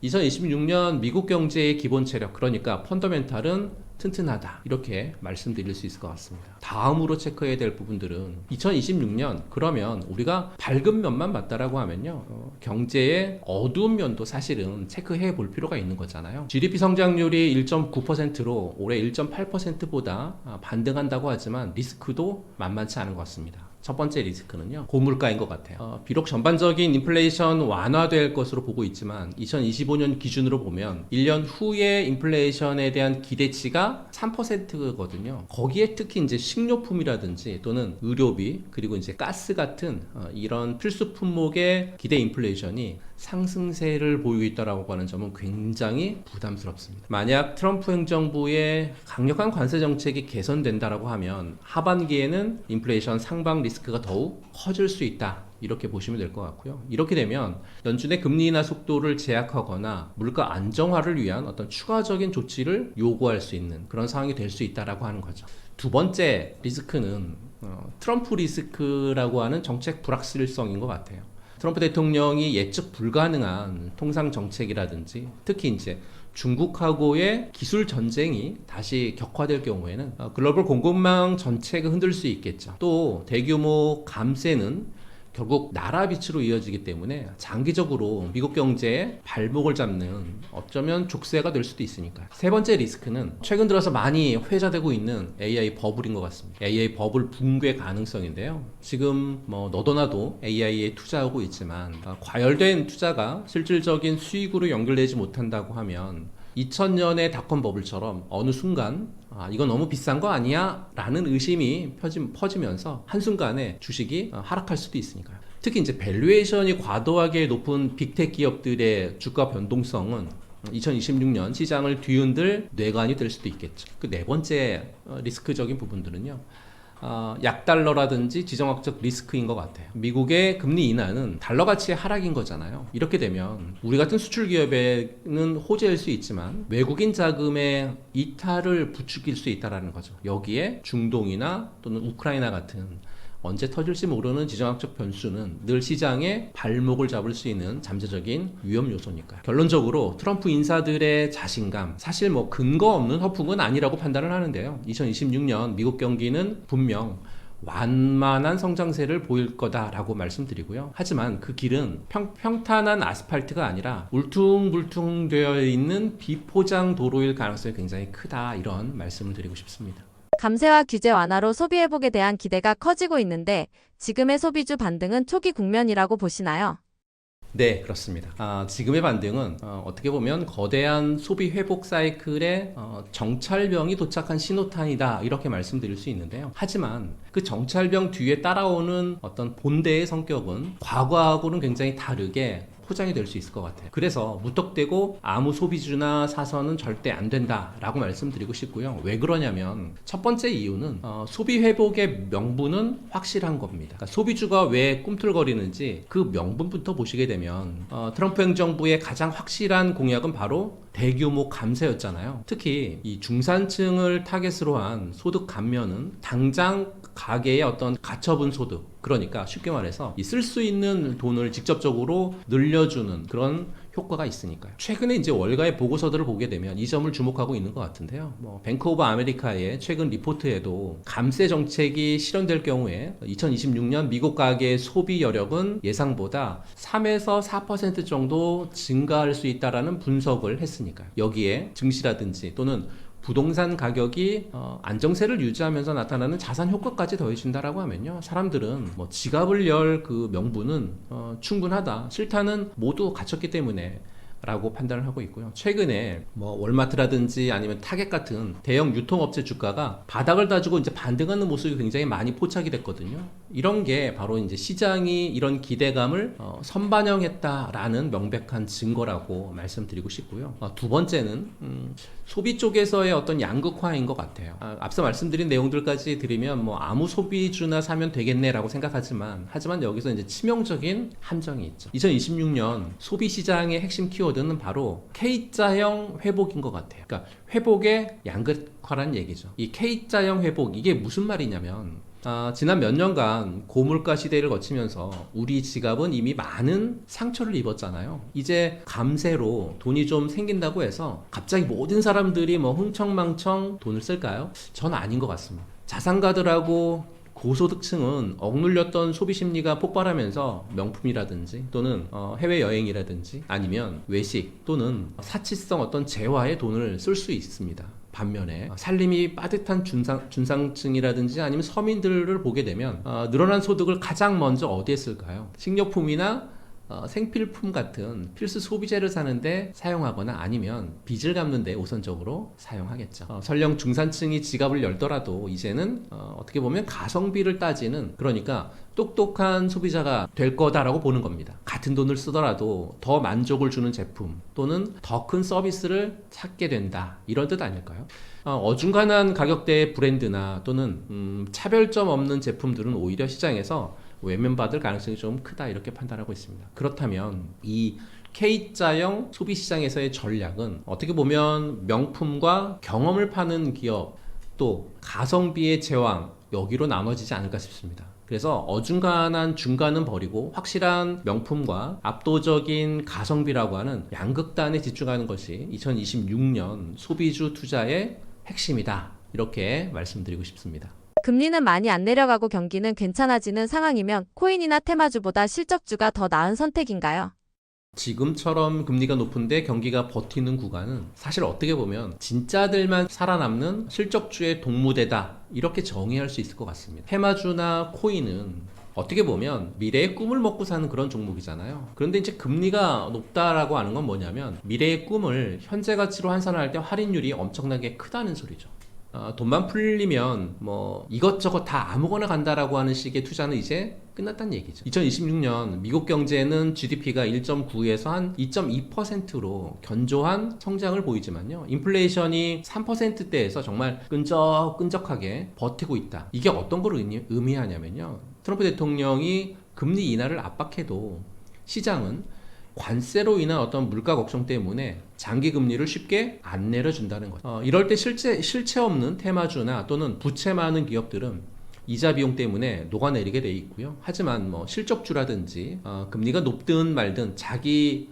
2026년 미국 경제의 기본 체력, 그러니까 펀더멘탈은 튼튼하다, 이렇게 말씀드릴 수 있을 것 같습니다. 다음으로 체크해야 될 부분들은 2026년, 그러면 우리가 밝은 면만 봤다라고 하면요, 경제의 어두운 면도 사실은 체크해 볼 필요가 있는 거잖아요. GDP 성장률이 1.9%로 올해 1.8%보다 반등한다고 하지만 리스크도 만만치 않은 것 같습니다. 첫 번째 리스크는요, 고물가인 것 같아요. 비록 전반적인 인플레이션 완화될 것으로 보고 있지만 2025년 기준으로 보면 1년 후의 인플레이션에 대한 기대치가 3%거든요. 거기에 특히 이제 식료품이라든지 또는 의료비, 그리고 이제 가스 같은 이런 필수 품목의 기대 인플레이션이 상승세를 보이고 있다라고 하는 점은 굉장히 부담스럽습니다. 만약 트럼프 행정부의 강력한 관세 정책이 개선된다라고 하면 하반기에는 인플레이션 상방 리스크가 더욱 커질 수 있다, 이렇게 보시면 될 것 같고요. 이렇게 되면 연준의 금리 인하 속도를 제약하거나 물가 안정화를 위한 어떤 추가적인 조치를 요구할 수 있는 그런 상황이 될 수 있다라고 하는 거죠. 두 번째 리스크는 트럼프 리스크라고 하는 정책 불확실성인 것 같아요. 트럼프 대통령이 예측 불가능한 통상 정책이라든지 특히 이제 중국하고의 기술 전쟁이 다시 격화될 경우에는 글로벌 공급망 전체가 흔들 수 있겠죠. 또 대규모 감세는 결국 나라 빛으로 이어지기 때문에 장기적으로 미국 경제에 발목을 잡는 어쩌면 족쇄가 될 수도 있으니까요. 세 번째 리스크는 최근 들어서 많이 회자되고 있는 AI 버블인 것 같습니다. AI 버블 붕괴 가능성인데요. 지금 너도 나도 AI에 투자하고 있지만 과열된 투자가 실질적인 수익으로 연결되지 못한다고 하면 2000년의 닷컴 버블처럼 어느 순간 이거 너무 비싼 거 아니야? 라는 의심이 퍼지면서 한순간에 주식이 하락할 수도 있으니까요. 특히 이제 밸류에이션이 과도하게 높은 빅테크 기업들의 주가 변동성은 2026년 시장을 뒤흔들 뇌관이 될 수도 있겠죠. 그 네 번째 리스크적인 부분들은요, 약달러라든지 지정학적 리스크인 것 같아요. 미국의 금리 인하는 달러 가치의 하락인 거잖아요. 이렇게 되면 우리 같은 수출 기업에는 호재일 수 있지만 외국인 자금의 이탈을 부추길 수 있다는 거죠. 여기에 중동이나 또는 우크라이나 같은 언제 터질지 모르는 지정학적 변수는 늘 시장에 발목을 잡을 수 있는 잠재적인 위험 요소니까요. 결론적으로 트럼프 인사들의 자신감, 사실 근거 없는 허풍은 아니라고 판단을 하는데요. 2026년 미국 경기는 분명 완만한 성장세를 보일 거다라고 말씀드리고요. 하지만 그 길은 평탄한 아스팔트가 아니라 울퉁불퉁 되어 있는 비포장 도로일 가능성이 굉장히 크다, 이런 말씀을 드리고 싶습니다. 감세와 규제 완화로 소비 회복에 대한 기대가 커지고 있는데 지금의 소비주 반등은 초기 국면이라고 보시나요? 네, 그렇습니다. 지금의 반등은 어떻게 보면 거대한 소비 회복 사이클의 정찰병이 도착한 신호탄이다, 이렇게 말씀드릴 수 있는데요. 하지만 그 정찰병 뒤에 따라오는 어떤 본대의 성격은 과거하고는 굉장히 다르게 포장이 될 수 있을 것 같아요. 그래서 무턱대고 아무 소비주나 사서는 절대 안 된다라고 말씀드리고 싶고요. 왜 그러냐면 첫 번째 이유는 소비 회복의 명분은 확실한 겁니다. 그러니까 소비주가 왜 꿈틀거리는지 그 명분부터 보시게 되면 트럼프 행정부의 가장 확실한 공약은 바로 대규모 감세였잖아요. 특히 이 중산층을 타겟으로 한 소득 감면은 당장 가계의 어떤 가처분 소득, 그러니까 쉽게 말해서 쓸 수 있는 돈을 직접적으로 늘려주는 그런 효과가 있으니까요. 최근에 이제 월가의 보고서들을 보게 되면 이 점을 주목하고 있는 것 같은데요. 뭐 뱅크 오브 아메리카의 최근 리포트에도 감세 정책이 실현될 경우에 2026년 미국 가계의 소비 여력은 예상보다 3에서 4% 정도 증가할 수 있다라는 분석을 했으니까요. 여기에 증시라든지 또는 부동산 가격이 안정세를 유지하면서 나타나는 자산 효과까지 더해진다라고 하면요, 사람들은 뭐 지갑을 열 그 명분은 충분하다, 실타는 모두 갖췄기 때문에 라고 판단을 하고 있고요. 최근에 뭐 월마트라든지 아니면 타겟 같은 대형 유통업체 주가가 바닥을 다지고 이제 반등하는 모습이 굉장히 많이 포착이 됐거든요. 이런 게 바로 이제 시장이 이런 기대감을 선반영했다라는 명백한 증거라고 말씀드리고 싶고요. 두 번째는 소비 쪽에서의 어떤 양극화인 것 같아요. 앞서 말씀드린 내용들까지 들으면 뭐 아무 소비주나 사면 되겠네라고 생각하지만 여기서 이제 치명적인 함정이 있죠. 2026년 소비 시장의 핵심 키워드는 바로 K자형 회복인 것 같아요. 그러니까 회복의 양극화란 얘기죠. 이 K자형 회복, 이게 무슨 말이냐면 지난 몇 년간 고물가 시대를 거치면서 우리 지갑은 이미 많은 상처를 입었잖아요. 이제 감세로 돈이 좀 생긴다고 해서 갑자기 모든 사람들이 뭐 흥청망청 돈을 쓸까요? 전 아닌 것 같습니다. 자산가들하고 고소득층은 억눌렸던 소비 심리가 폭발하면서 명품이라든지 또는 해외여행이라든지 아니면 외식 또는 사치성 어떤 재화에 돈을 쓸 수 있습니다. 반면에 살림이 빠듯한 중상층이라든지 아니면 서민들을 보게 되면 늘어난 소득을 가장 먼저 어디에 쓸까요? 식료품이나 생필품 같은 필수 소비재를 사는데 사용하거나 아니면 빚을 갚는 데 우선적으로 사용하겠죠. 설령 중산층이 지갑을 열더라도 이제는 어떻게 보면 가성비를 따지는, 그러니까 똑똑한 소비자가 될 거다라고 보는 겁니다. 같은 돈을 쓰더라도 더 만족을 주는 제품 또는 더 큰 서비스를 찾게 된다, 이런 뜻 아닐까요? 어중간한 가격대의 브랜드나 또는 차별점 없는 제품들은 오히려 시장에서 외면받을 가능성이 좀 크다, 이렇게 판단하고 있습니다. 그렇다면 이 K자형 소비시장에서의 전략은 어떻게 보면 명품과 경험을 파는 기업, 또 가성비의 제왕, 여기로 나눠지지 않을까 싶습니다. 그래서 어중간한 중간은 버리고 확실한 명품과 압도적인 가성비라고 하는 양극단에 집중하는 것이 2026년 소비주 투자의 핵심이다, 이렇게 말씀드리고 싶습니다. 금리는 많이 안 내려가고 경기는 괜찮아지는 상황이면 코인이나 테마주보다 실적주가 더 나은 선택인가요? 지금처럼 금리가 높은데 경기가 버티는 구간은 사실 어떻게 보면 진짜들만 살아남는 실적주의 동무대다, 이렇게 정의할 수 있을 것 같습니다. 테마주나 코인은 어떻게 보면 미래의 꿈을 먹고 사는 그런 종목이잖아요. 그런데 이제 금리가 높다라고 하는 건 뭐냐면 미래의 꿈을 현재 가치로 환산할 때 할인율이 엄청나게 크다는 소리죠. 돈만 풀리면 뭐 이것저것 다 아무거나 간다라고 하는 식의 투자는 이제 끝났다는 얘기죠. 2026년 미국 경제는 GDP가 1.9에서 한 2.2%로 견조한 성장을 보이지만요, 인플레이션이 3%대에서 정말 끈적끈적하게 버티고 있다. 이게 어떤 걸 의미하냐면요, 트럼프 대통령이 금리 인하를 압박해도 시장은 관세로 인한 어떤 물가 걱정 때문에 장기 금리를 쉽게 안 내려준다는 거죠. 이럴 때 실체 없는 테마주나 또는 부채 많은 기업들은 이자 비용 때문에 녹아내리게 돼 있고요. 하지만 뭐 실적주라든지 금리가 높든 말든 자기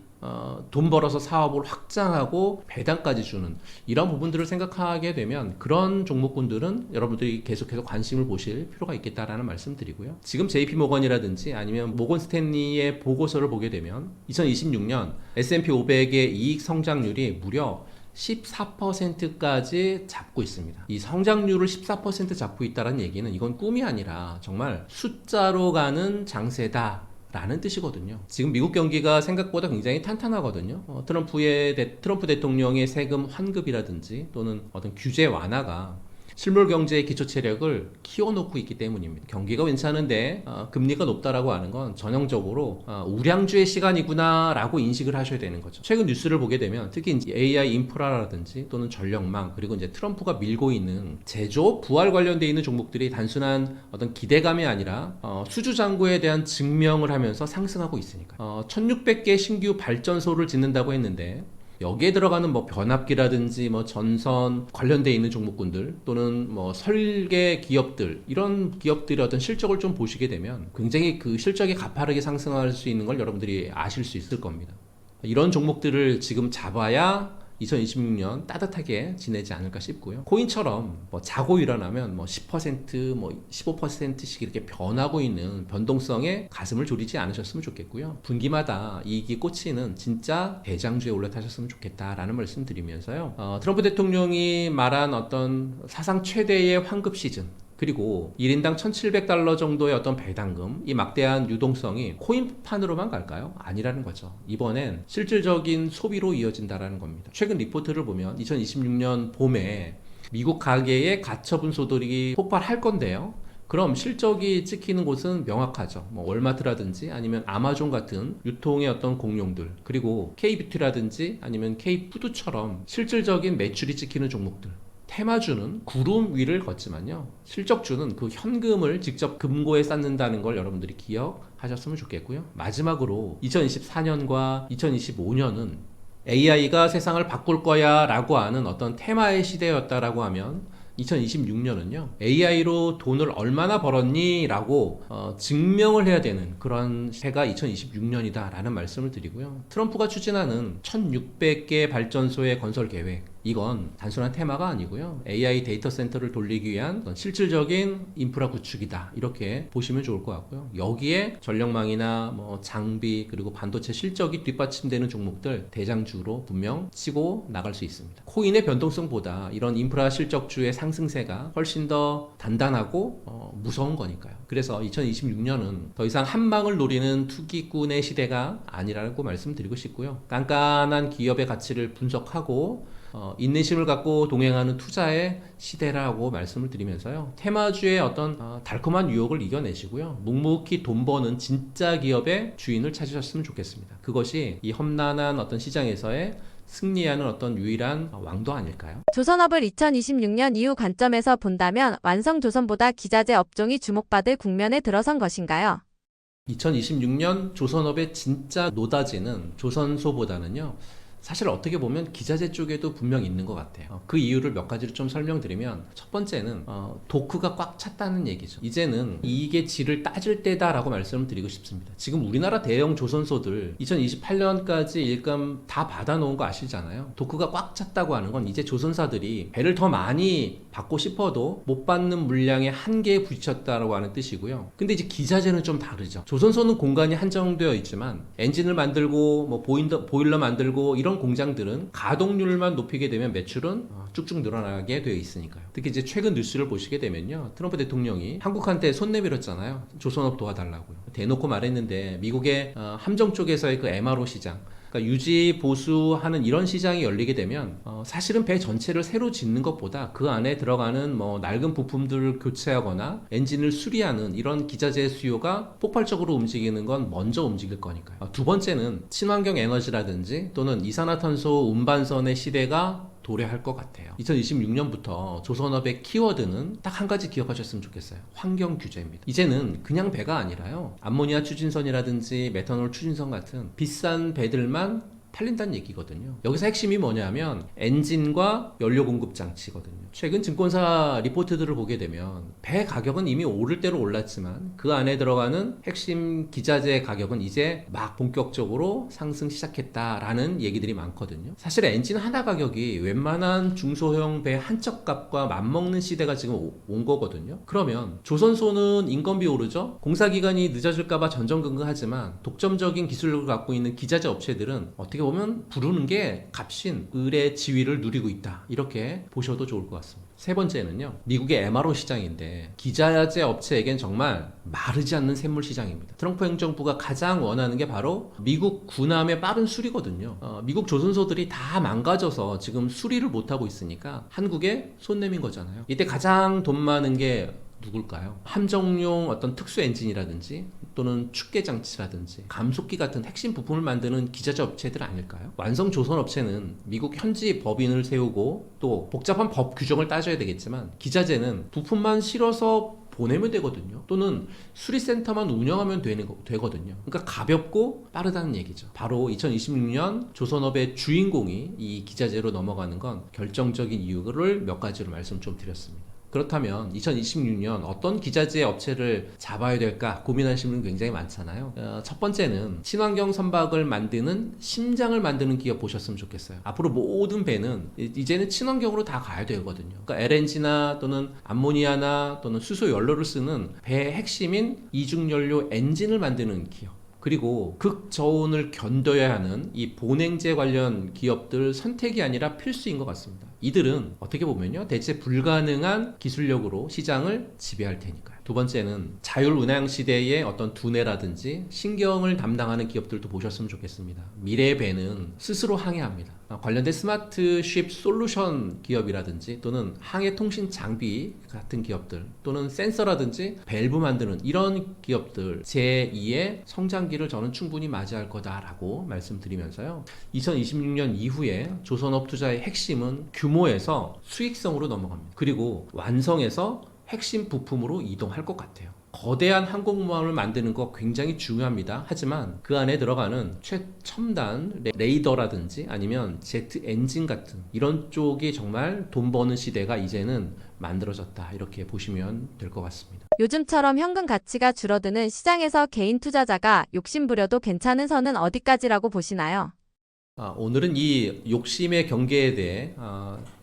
돈 벌어서 사업을 확장하고 배당까지 주는 이런 부분들을 생각하게 되면 그런 종목군들은 여러분들이 계속해서 관심을 보실 필요가 있겠다라는 말씀 드리고요. 지금 JP모건이라든지 아니면 모건 스탠리의 보고서를 보게 되면 2026년 S&P 500의 이익 성장률이 무려 14%까지 잡고 있습니다. 이 성장률을 14% 잡고 있다는 얘기는 이건 꿈이 아니라 정말 숫자로 가는 장세다 라는 뜻이거든요. 지금 미국 경기가 생각보다 굉장히 탄탄하거든요. 트럼프 대통령의 세금 환급이라든지 또는 어떤 규제 완화가 실물 경제의 기초 체력을 키워놓고 있기 때문입니다. 경기가 괜찮은데 금리가 높다라고 하는 건 전형적으로 우량주의 시간이구나 라고 인식을 하셔야 되는 거죠. 최근 뉴스를 보게 되면 특히 이제 AI 인프라라든지 또는 전력망, 그리고 이제 트럼프가 밀고 있는 제조업 부활 관련되어 있는 종목들이 단순한 어떤 기대감이 아니라 수주잔고에 대한 증명을 하면서 상승하고 있으니까 1600개 신규 발전소를 짓는다고 했는데 여기에 들어가는 뭐 변압기라든지 뭐 전선 관련되어 있는 종목군들 또는 뭐 설계 기업들, 이런 기업들의 어떤 실적을 좀 보시게 되면 굉장히 그 실적이 가파르게 상승할 수 있는 걸 여러분들이 아실 수 있을 겁니다. 이런 종목들을 지금 잡아야 2026년 따뜻하게 지내지 않을까 싶고요. 코인처럼 뭐 자고 일어나면 뭐 10%, 뭐 15%씩 이렇게 변하고 있는 변동성에 가슴을 졸이지 않으셨으면 좋겠고요. 분기마다 이익이 꽂히는 진짜 대장주에 올라타셨으면 좋겠다라는 말씀 드리면서요. 트럼프 대통령이 말한 어떤 사상 최대의 환급 시즌, 그리고 1인당 1,700달러 정도의 어떤 배당금, 이 막대한 유동성이 코인판으로만 갈까요? 아니라는 거죠. 이번엔 실질적인 소비로 이어진다라는 겁니다. 최근 리포트를 보면 2026년 봄에 미국 가계의 가처분 소득이 폭발할 건데요. 그럼 실적이 찍히는 곳은 명확하죠. 뭐 월마트라든지 아니면 아마존 같은 유통의 어떤 공룡들, 그리고 K뷰티라든지 아니면 K푸드처럼 실질적인 매출이 찍히는 종목들. 테마주는 구름 위를 걷지만요, 실적주는 그 현금을 직접 금고에 쌓는다는 걸 여러분들이 기억하셨으면 좋겠고요. 마지막으로 2024년과 2025년은 AI가 세상을 바꿀 거야 라고 하는 어떤 테마의 시대였다라고 하면 2026년은요, AI로 돈을 얼마나 벌었니? 라고 증명을 해야 되는 그런 해가 2026년이다 라는 말씀을 드리고요. 트럼프가 추진하는 1600개 발전소의 건설 계획, 이건 단순한 테마가 아니고요, AI 데이터 센터를 돌리기 위한 실질적인 인프라 구축이다, 이렇게 보시면 좋을 것 같고요. 여기에 전력망이나 뭐 장비, 그리고 반도체 실적이 뒷받침되는 종목들 대장주로 분명 치고 나갈 수 있습니다. 코인의 변동성보다 이런 인프라 실적주의 상승세가 훨씬 더 단단하고 무서운 거니까요. 그래서 2026년은 더 이상 한 방을 노리는 투기꾼의 시대가 아니라고 말씀드리고 싶고요. 깐깐한 기업의 가치를 분석하고 인내심을 갖고 동행하는 투자의 시대라고 말씀을 드리면서요, 테마주의 어떤 달콤한 유혹을 이겨내시고요, 묵묵히 돈 버는 진짜 기업의 주인을 찾으셨으면 좋겠습니다. 그것이 이 험난한 어떤 시장에서의 승리하는 어떤 유일한 왕도 아닐까요? 조선업을 2026년 이후 관점에서 본다면 완성조선보다 기자재 업종이 주목받을 국면에 들어선 것인가요? 2026년 조선업의 진짜 노다지는 조선소보다는요, 사실 어떻게 보면 기자재 쪽에도 분명 있는 것 같아요. 그 이유를 몇 가지를 좀 설명드리면, 첫 번째는 도크가 꽉 찼다는 얘기죠. 이제는 이익의 질을 따질 때다라고 말씀을 드리고 싶습니다. 지금 우리나라 대형 조선소들 2028년까지 일감 다 받아놓은 거 아시잖아요. 도크가 꽉 찼다고 하는 건 이제 조선사들이 배를 더 많이 받고 싶어도 못 받는 물량의 한계에 부딪혔다라고 하는 뜻이고요. 근데 이제 기자재는 좀 다르죠. 조선소는 공간이 한정되어 있지만 엔진을 만들고 뭐 보일러 만들고 이런 공장들은 가동률만 높이게 되면 매출은 쭉쭉 늘어나게 되어 있으니까요. 특히 이제 최근 뉴스를 보시게 되면요, 트럼프 대통령이 한국한테 손 내밀었잖아요. 조선업 도와달라고요. 대놓고 말했는데 미국의 함정 쪽에서의 그 MRO 시장, 그러니까 유지 보수하는 이런 시장이 열리게 되면 사실은 배 전체를 새로 짓는 것보다 그 안에 들어가는 뭐 낡은 부품들을 교체하거나 엔진을 수리하는 이런 기자재 수요가 폭발적으로 움직이는 건 먼저 움직일 거니까요. 두 번째는 친환경 에너지라든지 또는 이산화탄소 운반선의 시대가 도래할 것 같아요. 2026년부터 조선업의 키워드는 딱 한 가지 기억하셨으면 좋겠어요. 환경 규제입니다. 이제는 그냥 배가 아니라요, 암모니아 추진선이라든지 메탄올 추진선 같은 비싼 배들만 팔린다는 얘기거든요. 여기서 핵심이 뭐냐면 엔진과 연료 공급 장치거든요. 최근 증권사 리포트들을 보게 되면 배 가격은 이미 오를 대로 올랐지만 그 안에 들어가는 핵심 기자재 가격은 이제 막 본격적으로 상승 시작했다라는 얘기들이 많거든요. 사실 엔진 하나 가격이 웬만한 중소형 배 한 척 값과 맞먹는 시대가 지금 온 거거든요. 그러면 조선소는 인건비 오르죠? 공사기간이 늦어질까봐 전전긍긍하지만 독점적인 기술력을 갖고 있는 기자재 업체들은 어떻게 보면 부르는 게 값인 을의 지위를 누리고 있다, 이렇게 보셔도 좋을 것 같습니다. 세 번째는요, 미국의 MRO 시장인데 기자재 업체에겐 정말 마르지 않는 샘물 시장입니다. 트럼프 행정부가 가장 원하는 게 바로 미국 군함의 빠른 수리거든요. 미국 조선소들이 다 망가져서 지금 수리를 못하고 있으니까 한국에 손 내민 거잖아요. 이때 가장 돈 많은 게 누굴까요? 함정용 어떤 특수 엔진이라든지 또는 축계 장치라든지 감속기 같은 핵심 부품을 만드는 기자재 업체들 아닐까요? 완성 조선 업체는 미국 현지 법인을 세우고 또 복잡한 법 규정을 따져야 되겠지만, 기자재는 부품만 실어서 보내면 되거든요. 또는 수리센터만 운영하면 되거든요. 그러니까 가볍고 빠르다는 얘기죠. 바로 2026년 조선업의 주인공이 이 기자재로 넘어가는 건 결정적인 이유를 몇 가지로 말씀 좀 드렸습니다. 그렇다면 2026년 어떤 기자재 업체를 잡아야 될까 고민하시는 분 굉장히 많잖아요. 첫 번째는 친환경 선박을 만드는 심장을 만드는 기업 보셨으면 좋겠어요. 앞으로 모든 배는 이제는 친환경으로 다 가야 되거든요. 그러니까 LNG나 또는 암모니아나 또는 수소 연료를 쓰는 배의 핵심인 이중연료 엔진을 만드는 기업. 그리고 극저온을 견뎌야 하는 이 본행제 관련 기업들 선택이 아니라 필수인 것 같습니다. 이들은 어떻게 보면요, 대체 불가능한 기술력으로 시장을 지배할 테니까요. 두 번째는 자율운항 시대의 어떤 두뇌라든지 신경을 담당하는 기업들도 보셨으면 좋겠습니다. 미래의 배는 스스로 항해합니다. 관련된 스마트 쉽 솔루션 기업이라든지 또는 항해 통신 장비 같은 기업들 또는 센서라든지 밸브 만드는 이런 기업들 제2의 성장기를 저는 충분히 맞이할 거다라고 말씀드리면서요. 2026년 이후에 조선업 투자의 핵심은 규모에서 수익성으로 넘어갑니다. 그리고 완성에서 핵심 부품으로 이동할 것 같아요. 거대한 항공모함을 만드는 거 굉장히 중요합니다. 하지만 그 안에 들어가는 최첨단 레이더라든지 아니면 제트 엔진 같은 이런 쪽이 정말 돈 버는 시대가 이제는 만들어졌다. 이렇게 보시면 될 것 같습니다. 요즘처럼 현금 가치가 줄어드는 시장에서 개인 투자자가 욕심부려도 괜찮은 선은 어디까지라고 보시나요? 오늘은 이 욕심의 경계에 대해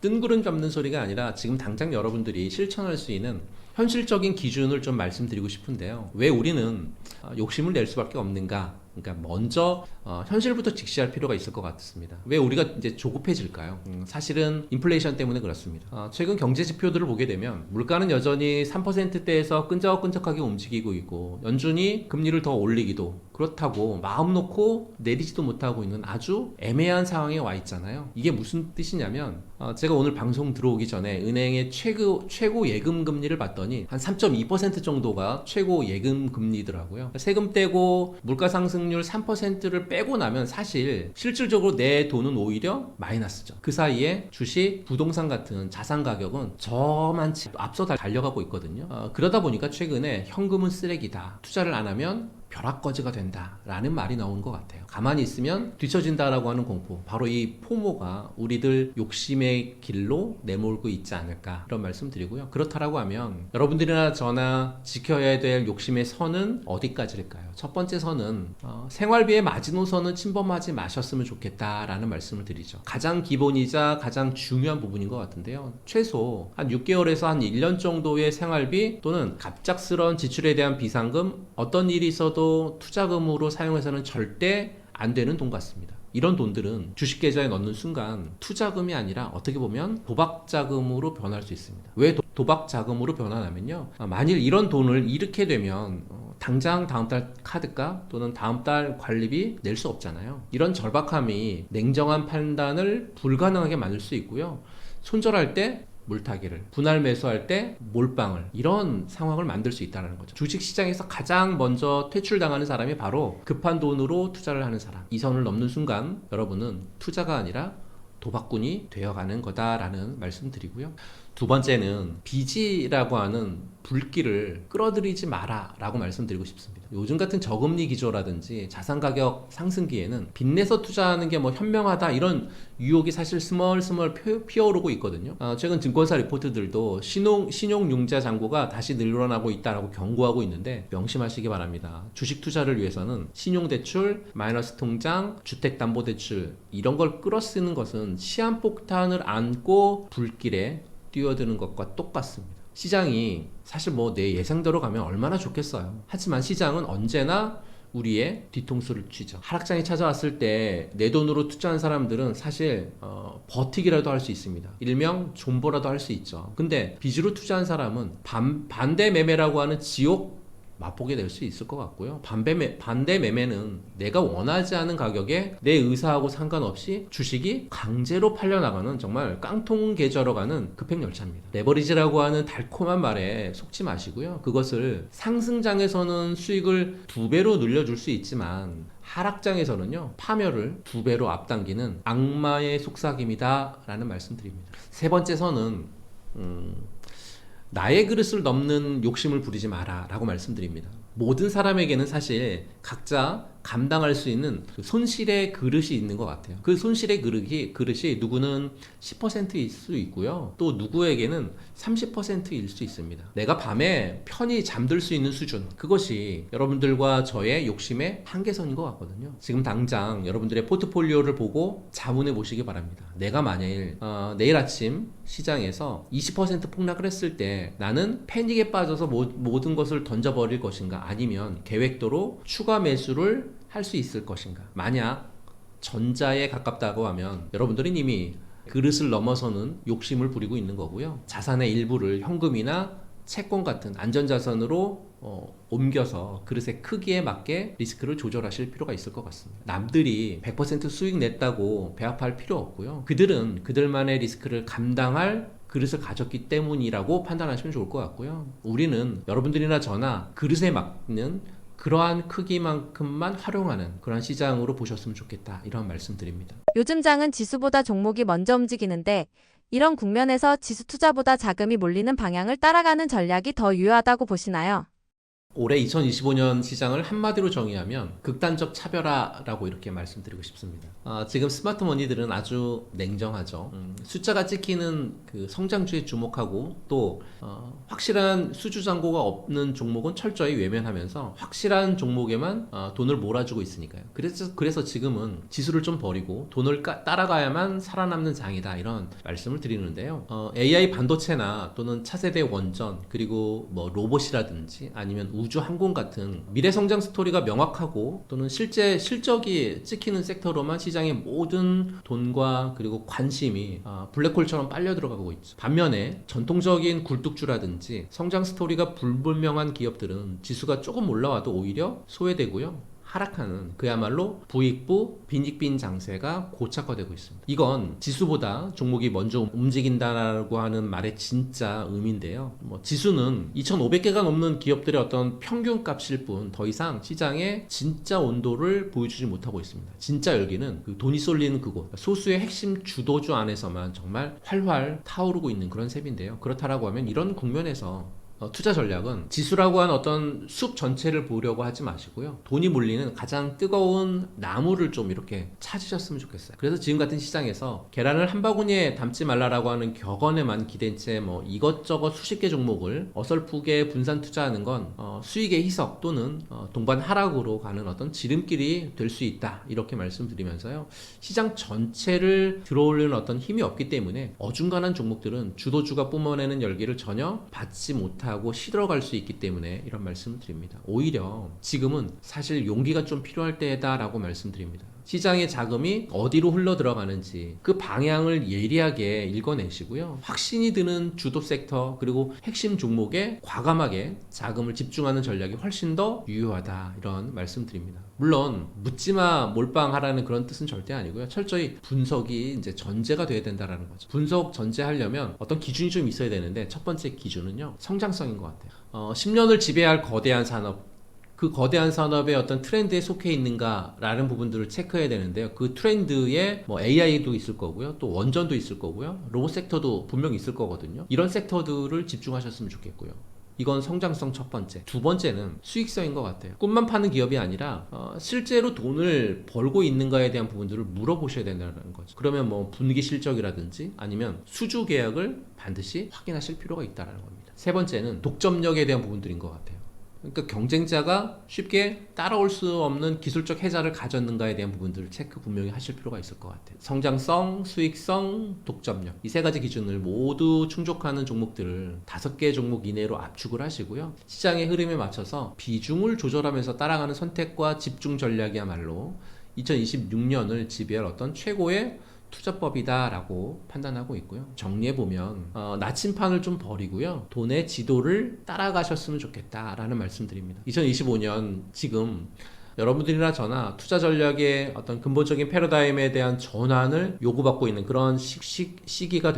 뜬구름 잡는 소리가 아니라 지금 당장 여러분들이 실천할 수 있는 현실적인 기준을 좀 말씀드리고 싶은데요. 왜 우리는 욕심을 낼 수밖에 없는가? 그러니까 먼저 현실부터 직시할 필요가 있을 것 같습니다. 왜 우리가 이제 조급해질까요? 사실은 인플레이션 때문에 그렇습니다. 최근 경제 지표들을 보게 되면 물가는 여전히 3%대에서 끈적끈적하게 움직이고 있고 연준이 금리를 더 올리기도 그렇다고 마음 놓고 내리지도 못하고 있는 아주 애매한 상황에 와 있잖아요. 이게 무슨 뜻이냐면 제가 오늘 방송 들어오기 전에 은행의 최고 예금 금리를 봤더니 한 3.2% 정도가 최고 예금 금리더라고요. 세금 떼고 물가 상승률 3%를 빼고 나면 사실 실질적으로 내 돈은 오히려 마이너스죠. 그 사이에 주식, 부동산 같은 자산 가격은 저만치 앞서 달려가고 있거든요. 그러다 보니까 최근에 현금은 쓰레기다. 투자를 안 하면 벼락거지가 된다라는 말이 나온 것 같아요. 가만히 있으면 뒤처진다라고 하는 공포, 바로 이 포모가 우리들 욕심의 길로 내몰고 있지 않을까 이런 말씀 드리고요. 그렇다라고 하면 여러분들이나 저나 지켜야 될 욕심의 선은 어디까지일까요? 첫 번째 선은 생활비의 마지노선은 침범하지 마셨으면 좋겠다라는 말씀을 드리죠. 가장 기본이자 가장 중요한 부분인 것 같은데요. 최소 한 6개월에서 한 1년 정도의 생활비 또는 갑작스러운 지출에 대한 비상금, 어떤 일이 있어도 투자금으로 사용해서는 절대 안 되는 돈 같습니다. 이런 돈들은 주식 계좌에 넣는 순간 투자금이 아니라 어떻게 보면 도박 자금으로 변할 수 있습니다. 왜 도박 자금으로 변하냐면요, 만일 이런 돈을 잃게 되면 당장 다음 달 카드값 또는 다음 달 관리비 낼 수 없잖아요. 이런 절박함이 냉정한 판단을 불가능하게 만들 수 있고요. 손절할 때 물타기를, 분할 매수할 때 몰빵을, 이런 상황을 만들 수 있다는 거죠. 주식시장에서 가장 먼저 퇴출당하는 사람이 바로 급한 돈으로 투자를 하는 사람. 이 선을 넘는 순간 여러분은 투자가 아니라 도박꾼이 되어가는 거다라는 말씀 드리고요. 두 번째는 빚이라고 하는 불길을 끌어들이지 마라 라고 말씀드리고 싶습니다. 요즘 같은 저금리 기조라든지 자산 가격 상승기에는 빚내서 투자하는 게 뭐 현명하다 이런 유혹이 사실 스멀스멀 피어오르고 있거든요. 최근 증권사 리포트들도 신용융자 잔고가 다시 늘어나고 있다라고 경고하고 있는데 명심하시기 바랍니다. 주식 투자를 위해서는 신용대출, 마이너스 통장, 주택담보대출 이런 걸 끌어쓰는 것은 시한폭탄을 안고 불길에 뛰어드는 것과 똑같습니다. 시장이 사실 뭐 내 예상대로 가면 얼마나 좋겠어요. 하지만 시장은 언제나 우리의 뒤통수를 쥐죠. 하락장이 찾아왔을 때 내 돈으로 투자한 사람들은 사실 버티기라도 할 수 있습니다. 일명 존버라도 할 수 있죠. 근데 빚으로 투자한 사람은 반대 매매라고 하는 지옥 맛보게 될 수 있을 것 같고요. 반대 매매는 내가 원하지 않은 가격에 내 의사하고 상관없이 주식이 강제로 팔려나가는 정말 깡통 계좌로 가는 급행열차입니다. 레버리지라고 하는 달콤한 말에 속지 마시고요. 그것을 상승장에서는 수익을 2배로 늘려줄 수 있지만 하락장에서는요, 파멸을 2배로 앞당기는 악마의 속삭임이다 라는 말씀 드립니다. 세 번째 선은 나의 그릇을 넘는 욕심을 부리지 마라 라고 말씀드립니다. 모든 사람에게는 사실 각자 감당할 수 있는 그 손실의 그릇이 있는 것 같아요. 그 손실의 그릇이 누구는 10%일 수 있고요. 또 누구에게는 30%일 수 있습니다. 내가 밤에 편히 잠들 수 있는 수준, 그것이 여러분들과 저의 욕심의 한계선인 것 같거든요. 지금 당장 여러분들의 포트폴리오를 보고 자문해 보시기 바랍니다. 내가 만일 내일 아침 시장에서 20% 폭락을 했을 때 나는 패닉에 빠져서 모든 것을 던져버릴 것인가, 아니면 계획도로 추가 매수를 할 수 있을 것인가. 만약 전자에 가깝다고 하면 여러분들은 이미 그릇을 넘어서는 욕심을 부리고 있는 거고요. 자산의 일부를 현금이나 채권 같은 안전자산으로 옮겨서 그릇의 크기에 맞게 리스크를 조절하실 필요가 있을 것 같습니다. 남들이 100% 수익 냈다고 배합할 필요 없고요. 그들은 그들만의 리스크를 감당할 그릇을 가졌기 때문이라고 판단하시면 좋을 것 같고요. 우리는 여러분들이나 저나 그릇에 맞는 그러한 크기만큼만 활용하는 그런 시장으로 보셨으면 좋겠다, 이런 말씀 드립니다. 요즘 장은 지수보다 종목이 먼저 움직이는데 이런 국면에서 지수 투자보다 자금이 몰리는 방향을 따라가는 전략이 더 유효하다고 보시나요? 올해 2025년 시장을 한마디로 정의하면 극단적 차별화라고 이렇게 말씀드리고 싶습니다. 지금 스마트 머니들은 아주 냉정하죠. 숫자가 찍히는 그 성장주에 주목하고 또 확실한 수주잔고가 없는 종목은 철저히 외면하면서 확실한 종목에만 돈을 몰아주고 있으니까요. 그래서 지금은 지수를 좀 버리고 돈을 따라가야만 살아남는 장이다, 이런 말씀을 드리는데요. AI 반도체나 또는 차세대 원전, 그리고 뭐 로봇이라든지 아니면 우주 항공 같은 미래 성장 스토리가 명확하고 또는 실제 실적이 찍히는 섹터로만 시장의 모든 돈과 그리고 관심이 블랙홀처럼 빨려 들어가고 있죠. 반면에 전통적인 굴뚝주라든지 성장 스토리가 불분명한 기업들은 지수가 조금 올라와도 오히려 소외되고요. 하락하는, 그야말로 부익부 빈익빈 장세가 고착화되고 있습니다. 이건 지수보다 종목이 먼저 움직인다라고 하는 말의 진짜 의미인데요. 지수는 2,500개가 넘는 기업들의 어떤 평균 값일 뿐 더 이상 시장의 진짜 온도를 보여주지 못하고 있습니다. 진짜 열기는 그 돈이 쏠리는 그곳, 소수의 핵심 주도주 안에서만 정말 활활 타오르고 있는 그런 셈인데요. 그렇다라고 하면 이런 국면에서 투자 전략은 지수라고 하는 어떤 숲 전체를 보려고 하지 마시고요. 돈이 몰리는 가장 뜨거운 나무를 좀 이렇게 찾으셨으면 좋겠어요. 그래서 지금 같은 시장에서 계란을 한 바구니에 담지 말라라고 하는 격언에만 기댄 채 이것저것 수십 개 종목을 어설프게 분산 투자하는 건 수익의 희석 또는 동반 하락으로 가는 어떤 지름길이 될 수 있다, 이렇게 말씀드리면서요. 시장 전체를 들어올리는 어떤 힘이 없기 때문에 어중간한 종목들은 주도주가 뿜어내는 열기를 전혀 받지 못하고 시들어갈 수 있기 때문에 이런 말씀을 드립니다. 오히려 지금은 사실 용기가 좀 필요할 때다라고 말씀드립니다. 시장의 자금이 어디로 흘러 들어가는지 그 방향을 예리하게 읽어내시고요. 확신이 드는 주도 섹터 그리고 핵심 종목에 과감하게 자금을 집중하는 전략이 훨씬 더 유효하다, 이런 말씀드립니다. 물론 묻지마 몰빵하라는 그런 뜻은 절대 아니고요. 철저히 분석이 이제 전제가 돼야 된다라는 거죠. 분석 전제하려면 어떤 기준이 좀 있어야 되는데 첫 번째 기준은요, 성장성인 것 같아요. 10년을 지배할 거대한 산업, 그 거대한 산업의 어떤 트렌드에 속해 있는가라는 부분들을 체크해야 되는데요. 그 트렌드에 AI도 있을 거고요. 또 원전도 있을 거고요. 로봇 섹터도 분명히 있을 거거든요. 이런 섹터들을 집중하셨으면 좋겠고요. 이건 성장성 첫 번째. 두 번째는 수익성인 것 같아요. 꿈만 파는 기업이 아니라 실제로 돈을 벌고 있는가에 대한 부분들을 물어보셔야 된다는 거죠. 그러면 분기 실적이라든지 아니면 수주 계약을 반드시 확인하실 필요가 있다는 겁니다. 세 번째는 독점력에 대한 부분들인 것 같아요. 그러니까 경쟁자가 쉽게 따라올 수 없는 기술적 혜자를 가졌는가에 대한 부분들을 체크 분명히 하실 필요가 있을 것 같아요. 성장성, 수익성, 독점력, 이 세 가지 기준을 모두 충족하는 종목들을 5개 종목 이내로 압축을 하시고요. 시장의 흐름에 맞춰서 비중을 조절하면서 따라가는 선택과 집중 전략이야말로 2026년을 지배할 어떤 최고의 투자법이다라고 판단하고 있고요. 정리해보면 나침판을 좀 버리고요. 돈의 지도를 따라가셨으면 좋겠다라는 말씀드립니다. 2025년 지금 여러분들이나 저나 투자 전략의 어떤 근본적인 패러다임에 대한 전환을 요구받고 있는 그런 시기가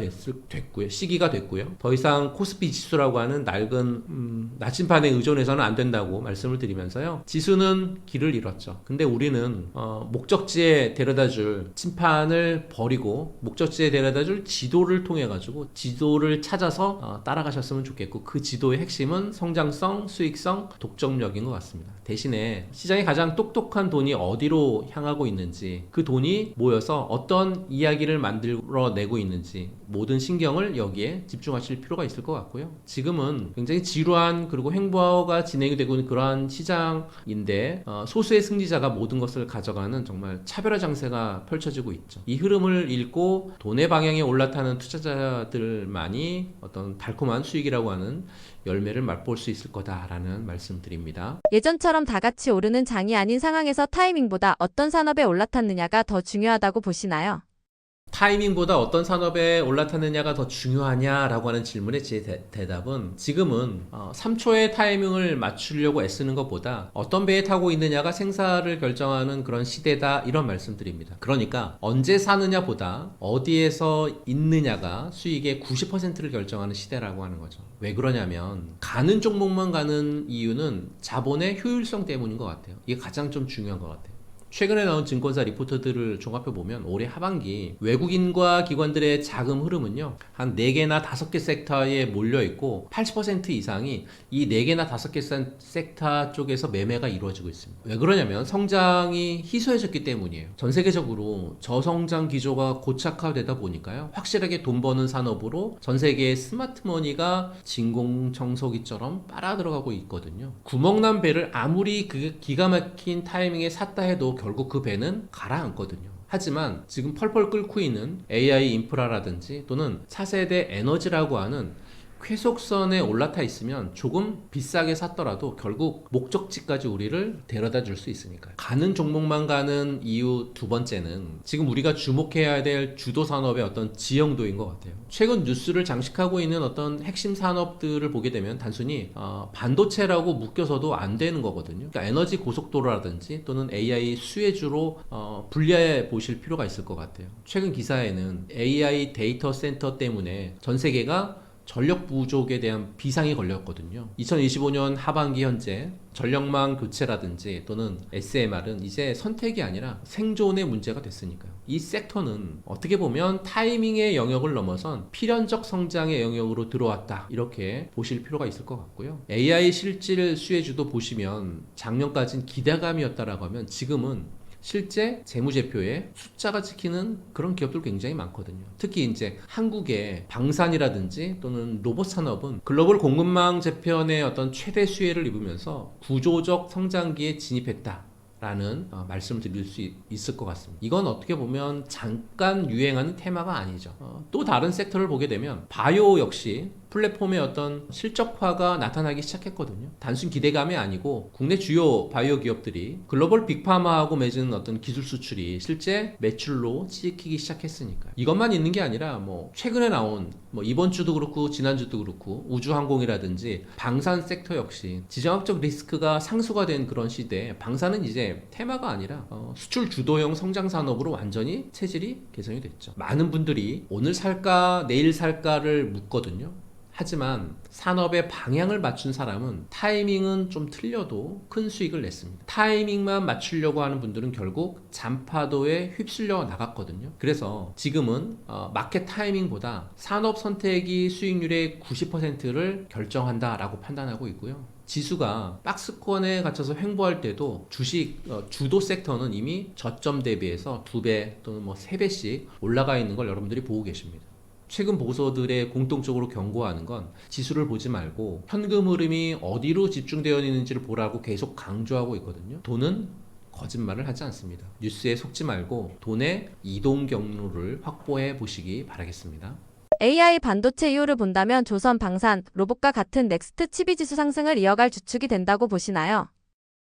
됐고요. 더 이상 코스피 지수라고 하는 낡은 나침판에 의존해서는 안 된다고 말씀을 드리면서요. 지수는 길을 잃었죠. 근데 우리는 목적지에 데려다줄 침판을 버리고 목적지에 데려다줄 지도를 통해 가지고 지도를 찾아서 따라가셨으면 좋겠고, 그 지도의 핵심은 성장성, 수익성, 독점력인 것 같습니다. 대신에 시장이 가장 가장 똑똑한 돈이 어디로 향하고 있는지, 그 돈이 모여서 어떤 이야기를 만들어내고 있는지 모든 신경을 여기에 집중하실 필요가 있을 것 같고요. 지금은 굉장히 지루한 그리고 횡보가 진행이 되고 있는 그러한 시장인데 소수의 승리자가 모든 것을 가져가는 정말 차별화 장세가 펼쳐지고 있죠. 이 흐름을 읽고 돈의 방향에 올라타는 투자자들만이 어떤 달콤한 수익이라고 하는 열매를 맛볼 수 있을 거다라는 말씀드립니다. 예전처럼 다 같이 오르는 장이 아닌 상황에서 타이밍보다 어떤 산업에 올라탔느냐가 더 중요하다고 보시나요? 타이밍보다 어떤 산업에 올라탔느냐가 더 중요하냐라고 하는 질문의 제 대답은 지금은 3초의 타이밍을 맞추려고 애쓰는 것보다 어떤 배에 타고 있느냐가 생사를 결정하는 그런 시대다, 이런 말씀드립니다. 그러니까 언제 사느냐보다 어디에서 있느냐가 수익의 90%를 결정하는 시대라고 하는 거죠. 왜 그러냐면 가는 종목만 가는 이유는 자본의 효율성 때문인 것 같아요. 이게 가장 좀 중요한 것 같아요. 최근에 나온 증권사 리포트들을 종합해 보면 올해 하반기 외국인과 기관들의 자금 흐름은요, 한 4개나 5개 섹터에 몰려 있고 80% 이상이 이 4개나 5개 섹터 쪽에서 매매가 이루어지고 있습니다. 왜 그러냐면 성장이 희소해졌기 때문이에요. 전 세계적으로 저성장 기조가 고착화되다 보니까요, 확실하게 돈 버는 산업으로 전 세계의 스마트머니가 진공청소기처럼 빨아 들어가고 있거든요. 구멍난 배를 아무리 그 기가 막힌 타이밍에 샀다 해도 결국 그 배는 가라앉거든요. 하지만 지금 펄펄 끓고 있는 AI 인프라라든지 또는 차세대 에너지라고 하는 쾌속선에 올라타 있으면 조금 비싸게 샀더라도 결국 목적지까지 우리를 데려다 줄 수 있으니까요. 가는 종목만 가는 이유 두 번째는 지금 우리가 주목해야 될 주도 산업의 어떤 지형도인 것 같아요. 최근 뉴스를 장식하고 있는 어떤 핵심 산업들을 보게 되면 단순히 반도체라고 묶여서도 안 되는 거거든요. 그러니까 에너지 고속도로라든지 또는 AI 수혜주로 분리해 보실 필요가 있을 것 같아요. 최근 기사에는 AI 데이터 센터 때문에 전 세계가 전력 부족에 대한 비상이 걸렸거든요. 2025년 하반기 현재 전력망 교체라든지 또는 SMR은 이제 선택이 아니라 생존의 문제가 됐으니까요. 이 섹터는 어떻게 보면 타이밍의 영역을 넘어선 필연적 성장의 영역으로 들어왔다, 이렇게 보실 필요가 있을 것 같고요. AI 실질 수혜주도 보시면 작년까지는 기대감이었다라고 하면 지금은 실제 재무제표에 숫자가 찍히는 그런 기업들 굉장히 많거든요. 특히 이제 한국의 방산이라든지 또는 로봇 산업은 글로벌 공급망 재편의 어떤 최대 수혜를 입으면서 구조적 성장기에 진입했다 라는 말씀을 드릴 수 있을 것 같습니다. 이건 어떻게 보면 잠깐 유행하는 테마가 아니죠. 또 다른 섹터를 보게 되면 바이오 역시 플랫폼의 어떤 실적화가 나타나기 시작했거든요. 단순 기대감이 아니고 국내 주요 바이오 기업들이 글로벌 빅파마하고 맺은 어떤 기술 수출이 실제 매출로 찍히기 시작했으니까요. 이것만 있는 게 아니라 최근에 나온 이번 주도 그렇고 지난주도 그렇고 우주항공이라든지 방산 섹터 역시 지정학적 리스크가 상수가 된 그런 시대에 방산은 이제 테마가 아니라 수출 주도형 성장 산업으로 완전히 체질이 개선이 됐죠. 많은 분들이 오늘 살까 내일 살까를 묻거든요. 하지만 산업의 방향을 맞춘 사람은 타이밍은 좀 틀려도 큰 수익을 냈습니다. 타이밍만 맞추려고 하는 분들은 결국 잔파도에 휩쓸려 나갔거든요. 그래서 지금은 마켓 타이밍보다 산업 선택이 수익률의 90%를 결정한다라고 판단하고 있고요. 지수가 박스권에 갇혀서 횡보할 때도 주식 주도 섹터는 이미 저점 대비해서 2배 또는 3배씩 올라가 있는 걸 여러분들이 보고 계십니다. 최근 보고서들의 공통적으로 경고하는 건 지수를 보지 말고 현금 흐름이 어디로 집중되어 있는지를 보라고 계속 강조하고 있거든요. 돈은 거짓말을 하지 않습니다. 뉴스에 속지 말고 돈의 이동 경로를 확보해 보시기 바라겠습니다. AI 반도체 이유를 본다면 조선, 방산, 로봇과 같은 넥스트 칩이 지수 상승을 이어갈 주축이 된다고 보시나요?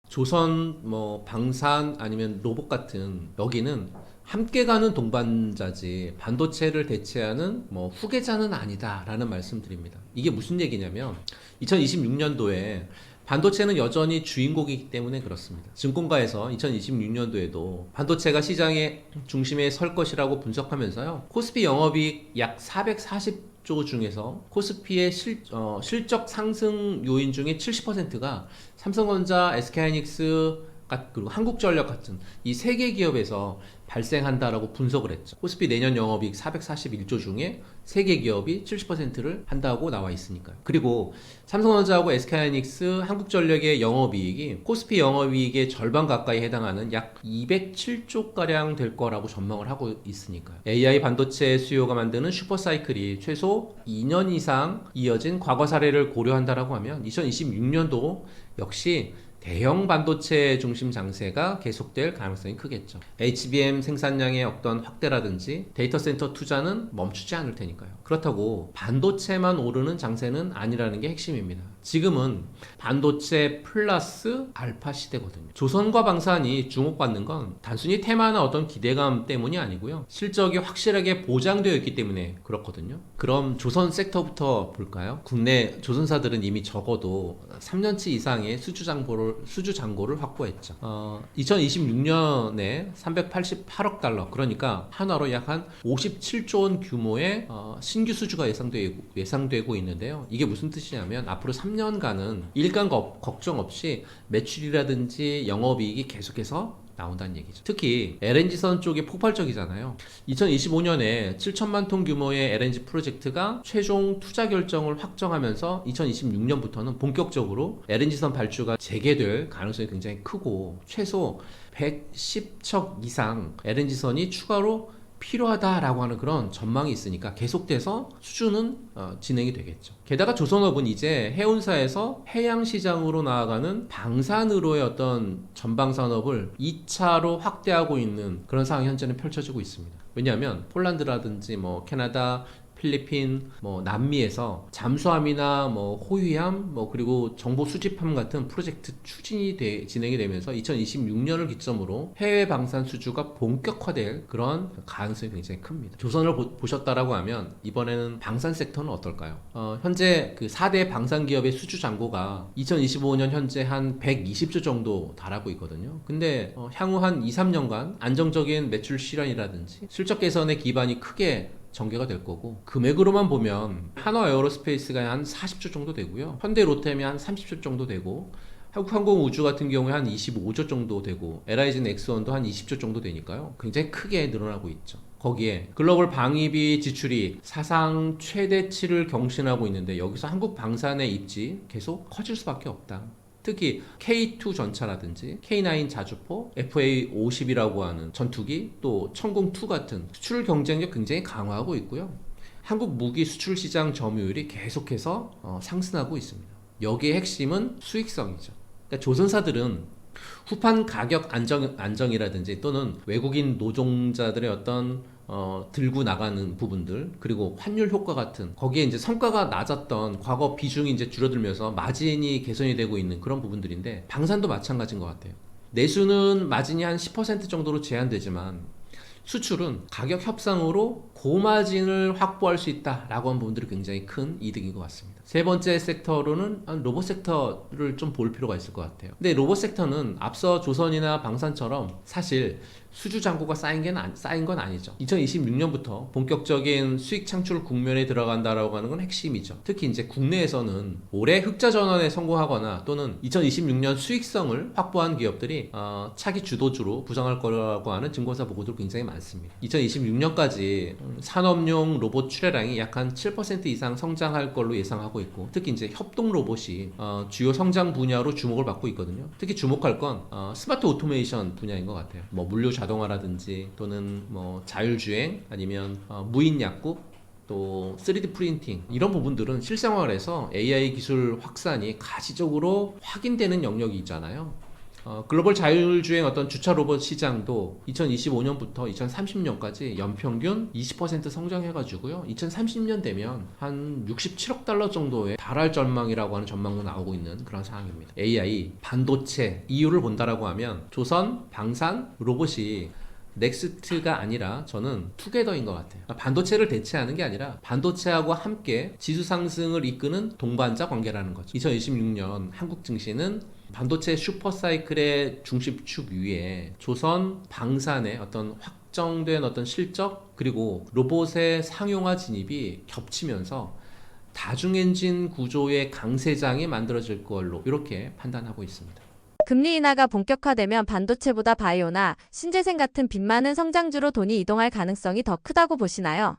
조선, 방산 아니면 로봇 같은 여기는 함께 가는 동반자지 반도체를 대체하는 후계자는 아니다라는 말씀드립니다. 이게 무슨 얘기냐면 2026년도에 반도체는 여전히 주인공이기 때문에 그렇습니다. 증권가에서 2026년도에도 반도체가 시장의 중심에 설 것이라고 분석하면서요, 코스피 영업이익 약 440조 중에서 코스피의 실적 상승 요인 중에 70%가 삼성전자, SK하이닉스, 그리고 한국전력 같은 이 세 개 기업에서 발생한다라고 분석을 했죠. 코스피 내년 영업이익 441조 중에 세 개 기업이 70%를 한다고 나와 있으니까요. 그리고 삼성전자하고 SK하이닉스, 한국전력의 영업이익이 코스피 영업이익의 절반 가까이 해당하는 약 207조 가량 될 거라고 전망을 하고 있으니까요. AI 반도체 수요가 만드는 슈퍼사이클이 최소 2년 이상 이어진 과거 사례를 고려한다라고 하면 2026년도 역시 대형 반도체 중심 장세가 계속될 가능성이 크겠죠. HBM 생산량의 어떤 확대라든지 데이터 센터 투자는 멈추지 않을 테니까요. 그렇다고 반도체만 오르는 장세는 아니라는 게 핵심입니다. 지금은 반도체 플러스 알파 시대거든요. 조선과 방산이 주목받는 건 단순히 테마나 어떤 기대감 때문이 아니고요. 실적이 확실하게 보장되어 있기 때문에 그렇거든요. 그럼 조선 섹터부터 볼까요? 국내 조선사들은 이미 적어도 3년치 이상의 수주 잔고를 확보했죠. 2026년에 388억 달러, 그러니까 한화로 약 한 57조 원 규모의 신규 수주가 예상되고 있는데요. 이게 무슨 뜻이냐면 앞으로 3년간은 일감 걱정 없이 매출이라든지 영업이익이 계속해서 나온다는 얘기죠. 특히 LNG선 쪽이 폭발적이잖아요. 2025년에 7천만 톤 규모의 LNG 프로젝트가 최종 투자 결정을 확정하면서 2026년부터는 본격적으로 LNG선 발주가 재개될 가능성이 굉장히 크고 최소 110척 이상 LNG선이 추가로 필요하다라고 하는 그런 전망이 있으니까 계속돼서 수주는 진행이 되겠죠. 게다가 조선업은 이제 해운사에서 해양시장으로 나아가는 방산으로의 어떤 전방산업을 2차로 확대하고 있는 그런 상황이 현재는 펼쳐지고 있습니다. 왜냐하면 폴란드라든지 뭐 캐나다, 필리핀, 남미에서 잠수함이나 호위함, 그리고 정보 수집함 같은 프로젝트 진행이 되면서 2026년을 기점으로 해외 방산 수주가 본격화될 그런 가능성이 굉장히 큽니다. 조선을 보셨다라고 하면 이번에는 방산 섹터는 어떨까요? 현재 그 4대 방산 기업의 수주 잔고가 2025년 현재 한 120조 정도 달하고 있거든요. 근데 향후 한 2, 3년간 안정적인 매출 실현이라든지 실적 개선의 기반이 크게 전개가 될 거고, 금액으로만 보면 한화 에어로스페이스가 한 40조 정도 되고요, 현대 로템이 한 30조 정도 되고, 한국항공우주 같은 경우에 한 25조 정도 되고, LIGN 엑스원도 한 20조 정도 되니까요, 굉장히 크게 늘어나고 있죠. 거기에 글로벌 방위비 지출이 사상 최대치를 경신하고 있는데 여기서 한국 방산의 입지 계속 커질 수밖에 없다. 특히 K2 전차라든지 K9 자주포, FA50이라고 하는 전투기, 또 천궁2 같은 수출 경쟁력 굉장히 강화하고 있고요. 한국 무기 수출 시장 점유율이 계속해서 상승하고 있습니다. 여기에 핵심은 수익성이죠. 그러니까 조선사들은 후판 가격 안정이라든지 또는 외국인 노동자들의 어떤 들고 나가는 부분들, 그리고 환율 효과 같은, 거기에 이제 성과가 낮았던 과거 비중이 이제 줄어들면서 마진이 개선이 되고 있는 그런 부분들인데, 방산도 마찬가지인 것 같아요. 내수는 마진이 한 10% 정도로 제한되지만 수출은 가격 협상으로 고마진을 확보할 수 있다라고 하는 부분들이 굉장히 큰 이득인 것 같습니다. 세 번째 섹터로는 로봇 섹터를 좀 볼 필요가 있을 것 같아요. 근데 로봇 섹터는 앞서 조선이나 방산처럼 사실 수주 잔고가 쌓인 건 아니죠. 2026년부터 본격적인 수익 창출 국면에 들어간다라고 하는 건 핵심이죠. 특히 이제 국내에서는 올해 흑자 전환에 성공하거나 또는 2026년 수익성을 확보한 기업들이 차기 주도주로 부상할 거라고 하는 증권사 보고도 굉장히 많습니다. 2026년까지 산업용 로봇 출하량이 약 한 7% 이상 성장할 걸로 예상하고 있고, 특히 이제 협동 로봇이 주요 성장 분야로 주목을 받고 있거든요. 특히 주목할 건 스마트 오토메이션 분야인 것 같아요. 물류 자동화라든지 또는 자율주행, 아니면 무인 약국, 또 3D 프린팅, 이런 부분들은 실생활에서 AI 기술 확산이 가시적으로 확인되는 영역이 있잖아요. 글로벌 자율주행 어떤 주차 로봇 시장도 2025년부터 2030년까지 연평균 20% 성장해가지고요, 2030년 되면 한 67억 달러 정도에 달할 전망이라고 하는 전망도 나오고 있는 그런 상황입니다. AI, 반도체, 이유를 본다라고 하면 조선, 방산, 로봇이 넥스트가 아니라 저는 투게더인 것 같아요. 반도체를 대체하는 게 아니라 반도체하고 함께 지수 상승을 이끄는 동반자 관계라는 거죠. 2026년 한국 증시는 반도체 슈퍼사이클의 중심축 위에 조선, 방산의 어떤 확정된 어떤 실적, 그리고 로봇의 상용화 진입이 겹치면서 다중엔진 구조의 강세장이 만들어질 걸로 이렇게 판단하고 있습니다. 금리 인하가 본격화되면 반도체보다 바이오나 신재생 같은 빚 많은 성장주로 돈이 이동할 가능성이 더 크다고 보시나요?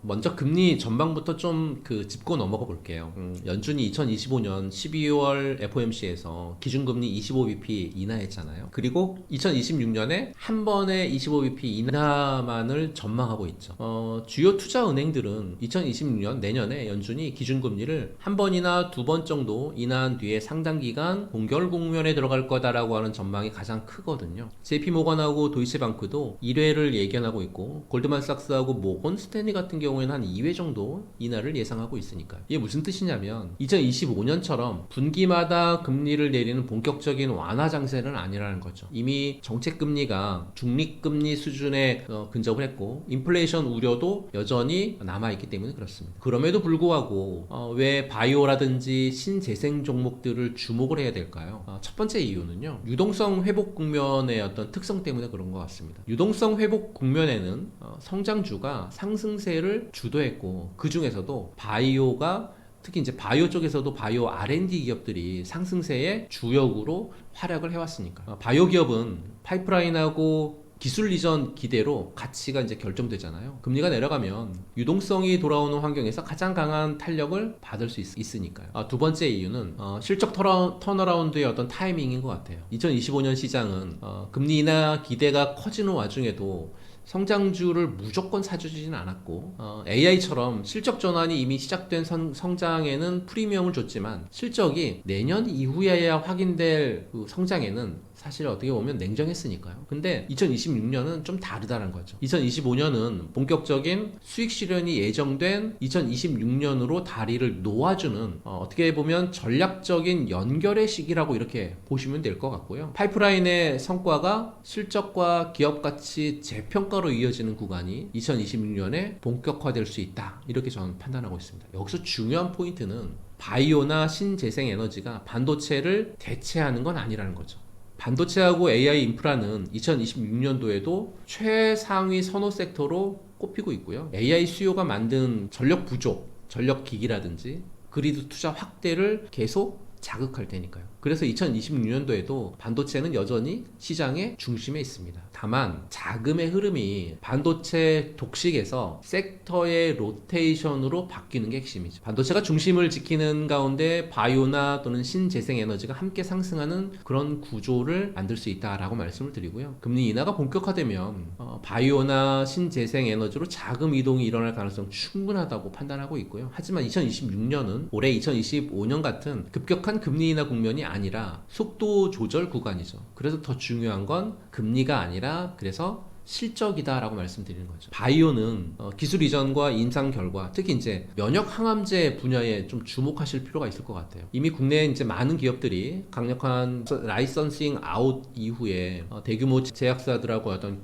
먼저 금리 전망부터 좀 짚고 넘어가 볼게요. 연준이 2025년 12월 FOMC에서 기준금리 25bp 인하했잖아요. 그리고 2026년에 한 번에 25bp 인하만을 전망하고 있죠. 주요 투자 은행들은 2026년 내년에 연준이 기준금리를 한 번이나 두 번 정도 인하한 뒤에 상당 기간 동결 국면에 들어갈 거다라고 하는 전망이 가장 크거든요. JP모건하고 도이체방크도 1회를 예견하고 있고 골드만삭스하고 모건 스탠리 같은 경우에는 한 2회 정도 인하를 예상하고 있으니까요. 이게 무슨 뜻이냐면 2025년처럼 분기마다 금리를 내리는 본격적인 완화 장세는 아니라는 거죠. 이미 정책금리가 중립금리 수준에 근접을 했고 인플레이션 우려도 여전히 남아있기 때문에 그렇습니다. 그럼에도 불구하고 왜 바이오라든지 신재생 종목들을 주목을 해야 될까요? 첫 번째 이유는요. 유동성 회복 국면의 어떤 특성 때문에 그런 것 같습니다. 유동성 회복 국면에는 성장주가 상승세를 주도했고 그 중에서도 바이오가 특히 이제 바이오 쪽에서도 바이오 R&D 기업들이 상승세의 주역으로 활약을 해왔으니까 바이오 기업은 파이프라인하고 기술 이전 기대로 가치가 이제 결정되잖아요. 금리가 내려가면 유동성이 돌아오는 환경에서 가장 강한 탄력을 받을 수 있으니까요. 두 번째 이유는 실적 턴어라운드의 어떤 타이밍인 것 같아요. 2025년 시장은 금리 인하 기대가 커지는 와중에도 성장주를 무조건 사주지는 않았고 AI처럼 실적 전환이 이미 시작된 성장에는 프리미엄을 줬지만 실적이 내년 이후에야 확인될 그 성장에는 사실 어떻게 보면 냉정했으니까요. 근데 2026년은 좀 다르다는 거죠. 2025년은 본격적인 수익 실현이 예정된 2026년으로 다리를 놓아주는 어떻게 보면 전략적인 연결의 시기라고 이렇게 보시면 될 것 같고요. 파이프라인의 성과가 실적과 기업 가치 재평가로 이어지는 구간이 2026년에 본격화될 수 있다. 이렇게 저는 판단하고 있습니다. 여기서 중요한 포인트는 바이오나 신재생 에너지가 반도체를 대체하는 건 아니라는 거죠. 반도체하고 AI 인프라는 2026년도에도 최상위 선호 섹터로 꼽히고 있고요. AI 수요가 만든 전력 부족, 전력 기기라든지 그리드 투자 확대를 계속 자극할 테니까요. 그래서 2026년도에도 반도체는 여전히 시장의 중심에 있습니다. 다만 자금의 흐름이 반도체 독식에서 섹터의 로테이션으로 바뀌는 게 핵심이죠. 반도체가 중심을 지키는 가운데 바이오나 또는 신재생 에너지가 함께 상승하는 그런 구조를 만들 수 있다라고 말씀을 드리고요. 금리 인하가 본격화되면 바이오나 신재생 에너지로 자금 이동이 일어날 가능성 충분하다고 판단하고 있고요. 하지만 2026년은 올해 2025년 같은 급격한 금리 인하 국면이 아니라 속도 조절 구간이죠. 그래서 더 중요한 건 금리가 아니라 그래서 실적이다라고 말씀드리는 거죠. 바이오는 기술 이전과 임상 결과, 특히 이제 면역 항암제 분야에 좀 주목하실 필요가 있을 것 같아요. 이미 국내에 이제 많은 기업들이 강력한 라이선싱 아웃 이후에 대규모 제약사들하고 어떤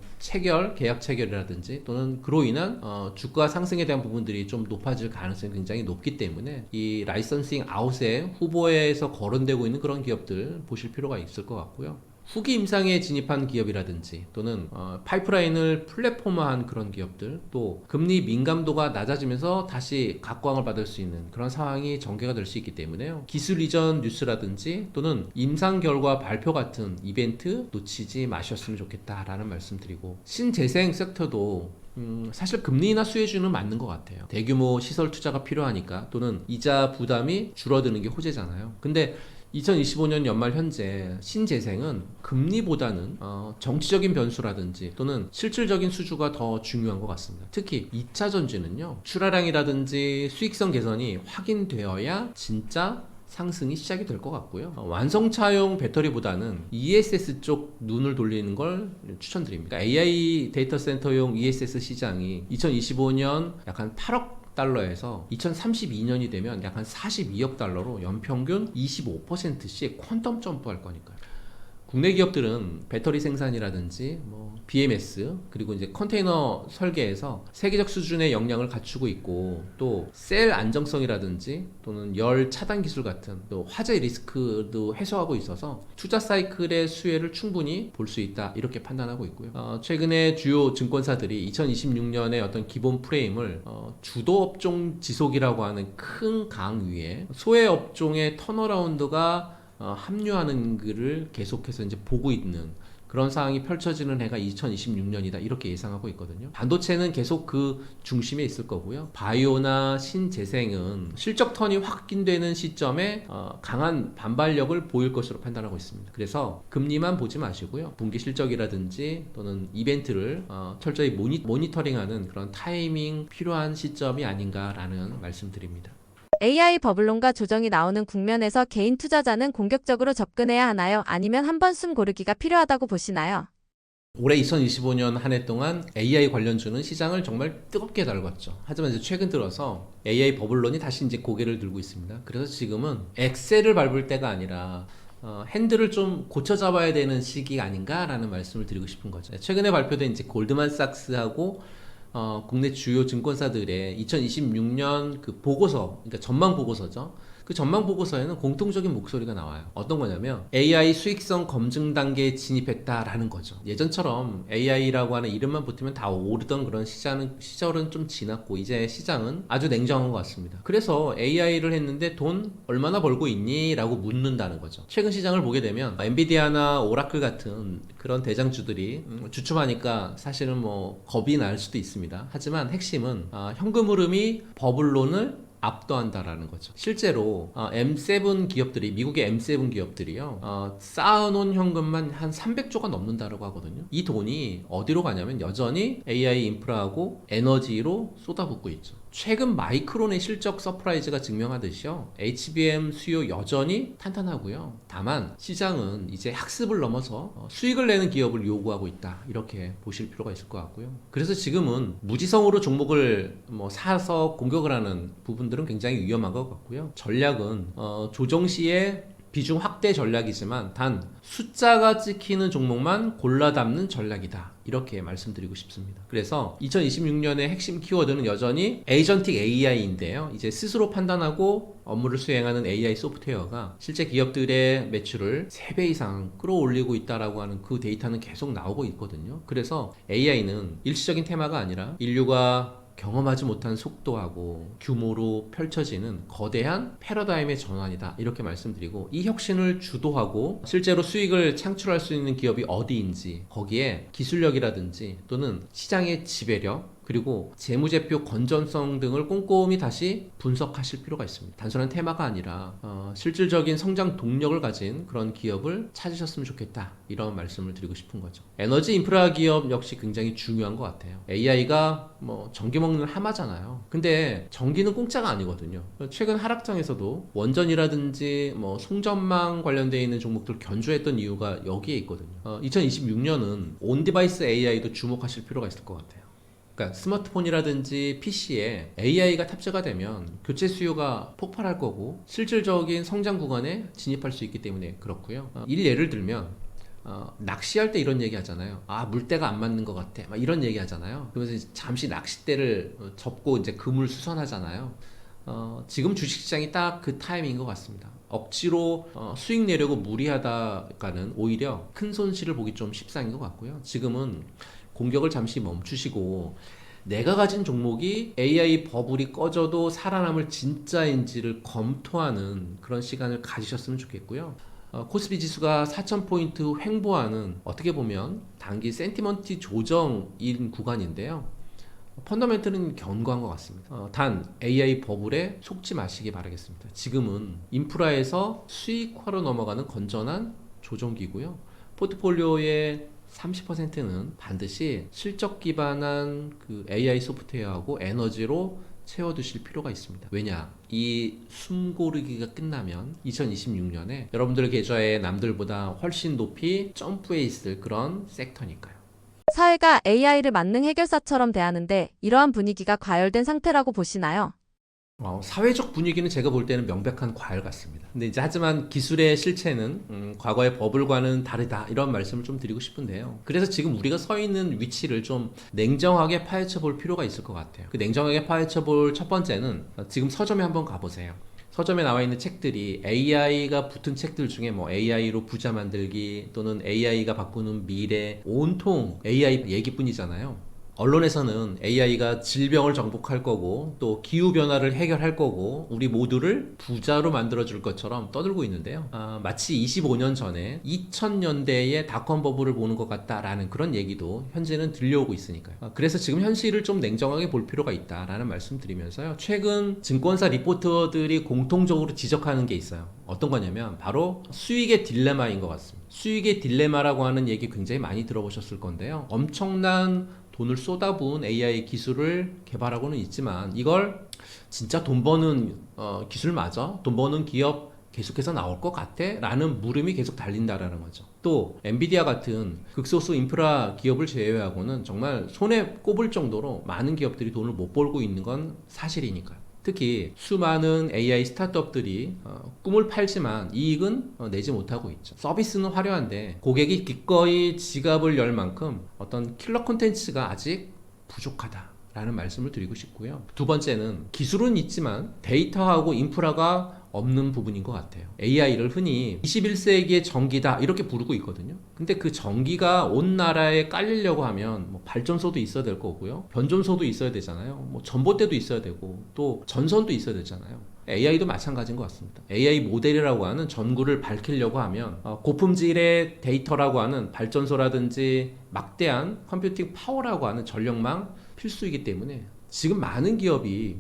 계약 체결이라든지 또는 그로 인한 주가 상승에 대한 부분들이 좀 높아질 가능성이 굉장히 높기 때문에 이 라이선싱 아웃의 후보에서 거론되고 있는 그런 기업들 보실 필요가 있을 것 같고요. 후기 임상에 진입한 기업이라든지 또는 파이프라인을 플랫폼화한 그런 기업들, 또 금리 민감도가 낮아지면서 다시 각광을 받을 수 있는 그런 상황이 전개가 될 수 있기 때문에요. 기술 이전 뉴스라든지 또는 임상 결과 발표 같은 이벤트 놓치지 마셨으면 좋겠다라는 말씀드리고, 신재생 섹터도 사실 금리 인하 수혜주는 맞는 것 같아요. 대규모 시설 투자가 필요하니까, 또는 이자 부담이 줄어드는 게 호재잖아요. 근데 2025년 연말 현재 신재생은 금리보다는 정치적인 변수라든지 또는 실질적인 수주가 더 중요한 것 같습니다. 특히 2차 전지는요, 출하량이라든지 수익성 개선이 확인되어야 진짜 상승이 시작이 될 것 같고요. 완성차용 배터리보다는 ESS 쪽 눈을 돌리는 걸 추천드립니다. AI 데이터 센터용 ESS 시장이 2025년 약 한 8억 달러에서 2032년이 되면 약 한 42억 달러로 연평균 25%씩 퀀텀 점프할 거니까요. 국내 기업들은 배터리 생산이라든지 BMS 그리고 이제 컨테이너 설계에서 세계적 수준의 역량을 갖추고 있고, 또 셀 안정성이라든지 또는 열 차단 기술 같은 또 화재 리스크도 해소하고 있어서 투자 사이클의 수혜를 충분히 볼 수 있다, 이렇게 판단하고 있고요. 최근에 주요 증권사들이 2026년의 어떤 기본 프레임을 주도 업종 지속이라고 하는 큰 강 위에 소외 업종의 턴어라운드가 합류하는 글을 계속해서 이제 보고 있는 그런 상황이 펼쳐지는 해가 2026년이다 이렇게 예상하고 있거든요. 반도체는 계속 그 중심에 있을 거고요. 바이오나 신재생은 실적 턴이 확인되는 시점에 강한 반발력을 보일 것으로 판단하고 있습니다. 그래서 금리만 보지 마시고요. 분기 실적이라든지 또는 이벤트를 철저히 모니터링하는 그런 타이밍 필요한 시점이 아닌가라는 말씀드립니다. AI 버블론과 조정이 나오는 국면에서 개인 투자자는 공격적으로 접근해야 하나요? 아니면 한번 숨 고르기가 필요하다고 보시나요? 올해 2025년 한 해 동안 AI 관련주는 시장을 정말 뜨겁게 달궜죠. 하지만 이제 최근 들어서 AI 버블론이 다시 이제 고개를 들고 있습니다. 그래서 지금은 엑셀을 밟을 때가 아니라 핸들을 좀 고쳐 잡아야 되는 시기 아닌가라는 말씀을 드리고 싶은 거죠. 최근에 발표된 이제 골드만삭스하고 국내 주요 증권사들의 2026년 그 보고서, 그러니까 전망 보고서죠. 그 전망 보고서에는 공통적인 목소리가 나와요. 어떤 거냐면 AI 수익성 검증 단계에 진입했다라는 거죠. 예전처럼 AI라고 하는 이름만 붙으면 다 오르던 그런 시절은 좀 지났고 이제 시장은 아주 냉정한 것 같습니다. 그래서 AI를 했는데 돈 얼마나 벌고 있니? 라고 묻는다는 거죠. 최근 시장을 보게 되면 엔비디아나 오라클 같은 그런 대장주들이 주춤하니까 사실은 뭐 겁이 날 수도 있습니다. 하지만 핵심은 현금 흐름이 버블론을 압도한다라는 거죠. 실제로 M7 기업들이, 미국의 M7 기업들이요, 쌓아놓은 현금만 한 300조가 넘는다라고 하거든요. 이 돈이 어디로 가냐면 여전히 AI 인프라하고 에너지로 쏟아붓고 있죠. 최근 마이크론의 실적 서프라이즈가 증명하듯이요, HBM 수요 여전히 탄탄하고요. 다만 시장은 이제 학습을 넘어서 수익을 내는 기업을 요구하고 있다, 이렇게 보실 필요가 있을 것 같고요. 그래서 지금은 무지성으로 종목을 사서 공격을 하는 부분들은 굉장히 위험한 것 같고요. 전략은 조정 시에 비중 확대 전략이지만 단 숫자가 찍히는 종목만 골라 담는 전략이다, 이렇게 말씀드리고 싶습니다. 그래서 2026년의 핵심 키워드는 여전히 에이전틱 AI인데요. 이제 스스로 판단하고 업무를 수행하는 AI 소프트웨어가 실제 기업들의 매출을 3배 이상 끌어올리고 있다라고 하는 그 데이터는 계속 나오고 있거든요. 그래서 AI는 일시적인 테마가 아니라 인류가 경험하지 못한 속도하고 규모로 펼쳐지는 거대한 패러다임의 전환이다, 이렇게 말씀드리고, 이 혁신을 주도하고 실제로 수익을 창출할 수 있는 기업이 어디인지, 거기에 기술력이라든지 또는 시장의 지배력, 그리고 재무제표 건전성 등을 꼼꼼히 다시 분석하실 필요가 있습니다. 단순한 테마가 아니라 실질적인 성장 동력을 가진 그런 기업을 찾으셨으면 좋겠다, 이런 말씀을 드리고 싶은 거죠. 에너지 인프라 기업 역시 굉장히 중요한 것 같아요. AI가 전기 먹는 하마잖아요. 근데 전기는 공짜가 아니거든요. 최근 하락장에서도 원전이라든지 송전망 관련되어 있는 종목들 견주했던 이유가 여기에 있거든요. 2026년은 온디바이스 AI도 주목하실 필요가 있을 것 같아요. 그러니까 스마트폰이라든지 PC에 AI가 탑재가 되면 교체 수요가 폭발할 거고 실질적인 성장 구간에 진입할 수 있기 때문에 그렇고요. 예를 들면 낚시할 때 이런 얘기 하잖아요. 물때가 안 맞는 것 같아, 막 이런 얘기 하잖아요. 그러면서 잠시 낚싯대를 접고 이제 그물 수선하잖아요. 지금 주식시장이 딱 그 타이밍인 것 같습니다. 억지로 수익 내려고 무리하다가는 오히려 큰 손실을 보기 좀 십상인 것 같고요. 지금은 공격을 잠시 멈추시고 내가 가진 종목이 AI 버블이 꺼져도 살아남을 진짜인지를 검토하는 그런 시간을 가지셨으면 좋겠고요. 코스피 지수가 4,000포인트 횡보하는, 어떻게 보면 단기 센티먼트 조정인 구간인데요. 펀더멘트는 견고한 것 같습니다. 단 AI 버블에 속지 마시기 바라겠습니다. 지금은 인프라에서 수익화로 넘어가는 건전한 조정기고요. 포트폴리오의 30%는 반드시 실적 기반한 그 AI 소프트웨어하고 에너지로 채워두실 필요가 있습니다. 왜냐? 이 숨고르기가 끝나면 2026년에 여러분들 계좌에 남들보다 훨씬 높이 점프해 있을 그런 섹터니까요. 사회가 AI를 만능 해결사처럼 대하는데 이러한 분위기가 과열된 상태라고 보시나요? 사회적 분위기는 제가 볼 때는 명백한 과열 같습니다. 근데 이제 하지만 기술의 실체는 과거의 버블과는 다르다, 이런 말씀을 좀 드리고 싶은데요. 그래서 지금 우리가 서 있는 위치를 좀 냉정하게 파헤쳐 볼 필요가 있을 것 같아요. 그 냉정하게 파헤쳐 볼 첫 번째는 지금 서점에 한번 가보세요. 서점에 나와 있는 책들이 AI가 붙은 책들 중에 AI로 부자 만들기 또는 AI가 바꾸는 미래, 온통 AI 얘기뿐이잖아요. 언론에서는 AI가 질병을 정복할 거고 또 기후변화를 해결할 거고 우리 모두를 부자로 만들어줄 것처럼 떠들고 있는데요. 마치 25년 전에 2000년대의 닷컴 버블을 보는 것 같다라는 그런 얘기도 현재는 들려오고 있으니까요. 그래서 지금 현실을 좀 냉정하게 볼 필요가 있다라는 말씀 드리면서요. 최근 증권사 리포터들이 공통적으로 지적하는 게 있어요. 어떤 거냐면 바로 수익의 딜레마인 것 같습니다. 수익의 딜레마라고 하는 얘기 굉장히 많이 들어보셨을 건데요. 엄청난 돈을 쏟아부은 AI 기술을 개발하고는 있지만 이걸 진짜 돈 버는 기술 맞아? 돈 버는 기업 계속해서 나올 것 같아? 라는 물음이 계속 달린다라는 거죠. 또 엔비디아 같은 극소수 인프라 기업을 제외하고는 정말 손에 꼽을 정도로 많은 기업들이 돈을 못 벌고 있는 건 사실이니까요. 특히 수많은 AI 스타트업들이 꿈을 팔지만 이익은 내지 못하고 있죠. 서비스는 화려한데 고객이 기꺼이 지갑을 열 만큼 어떤 킬러 콘텐츠가 아직 부족하다라는 말씀을 드리고 싶고요. 두 번째는 기술은 있지만 데이터하고 인프라가 없는 부분인 것 같아요. AI를 흔히 21세기의 전기다 이렇게 부르고 있거든요. 근데 그 전기가 온 나라에 깔리려고 하면 뭐 발전소도 있어야 될 거고요. 변전소도 있어야 되잖아요. 뭐 전봇대도 있어야 되고 또 전선도 있어야 되잖아요. AI도 마찬가지인 것 같습니다. AI 모델이라고 하는 전구를 밝히려고 하면 고품질의 데이터라고 하는 발전소라든지 막대한 컴퓨팅 파워라고 하는 전력망 필수이기 때문에 지금 많은 기업이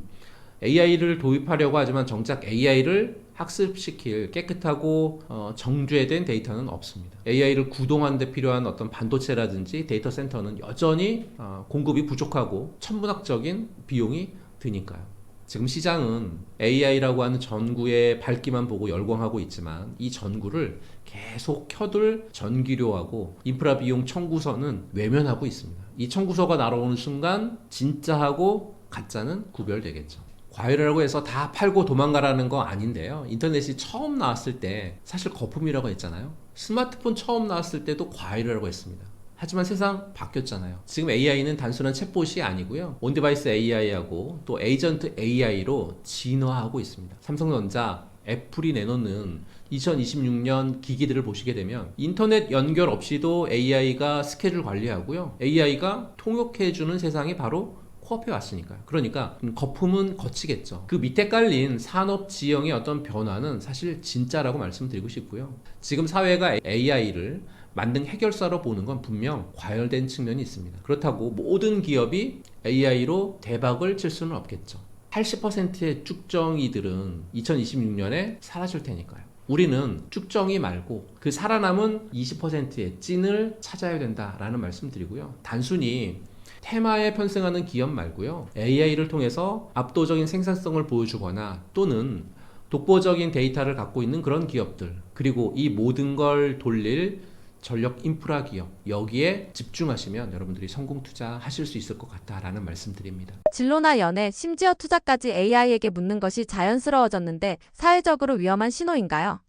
AI를 도입하려고 하지만 정작 AI를 학습시킬 깨끗하고 정제된 데이터는 없습니다. AI를 구동하는 데 필요한 어떤 반도체라든지 데이터 센터는 여전히 공급이 부족하고 천문학적인 비용이 드니까요. 지금 시장은 AI라고 하는 전구의 밝기만 보고 열광하고 있지만 이 전구를 계속 켜둘 전기료하고 인프라 비용 청구서는 외면하고 있습니다. 이 청구서가 날아오는 순간 진짜하고 가짜는 구별되겠죠. 과외라고 해서 다 팔고 도망가라는 거 아닌데요. 인터넷이 처음 나왔을 때 사실 거품이라고 했잖아요. 스마트폰 처음 나왔을 때도 과외라고 했습니다. 하지만 세상 바뀌었잖아요. 지금 AI는 단순한 챗봇이 아니고요. 온디바이스 AI하고 또 에이전트 AI로 진화하고 있습니다. 삼성전자, 애플이 내놓는 2026년 기기들을 보시게 되면 인터넷 연결 없이도 AI가 스케줄 관리하고요. AI가 통역해주는 세상이 바로 코앞에 왔으니까요. 그러니까 거품은 거치겠죠. 그 밑에 깔린 산업 지형의 어떤 변화는 사실 진짜라고 말씀드리고 싶고요. 지금 사회가 AI를 만능 해결사로 보는 건 분명 과열된 측면이 있습니다. 그렇다고 모든 기업이 AI로 대박을 칠 수는 없겠죠. 80%의 쭉정이들은 2026년에 사라질 테니까요. 우리는 쭉정이 말고 그 살아남은 20%의 찐을 찾아야 된다라는 말씀 드리고요. 단순히 테마에 편승하는 기업 말고요. AI를 통해서 압도적인 생산성을 보여주거나 또는 독보적인 데이터를 갖고 있는 그런 기업들, 그리고 이 모든 걸 돌릴 전력 인프라 기업, 여기에 집중하시면 여러분들이 성공 투자하실 수 있을 것 같다라는 말씀 드립니다. 진로나 연애, 심지어 투자까지 AI에게 묻는 것이 자연스러워졌는데 사회적으로 위험한 신호인가요?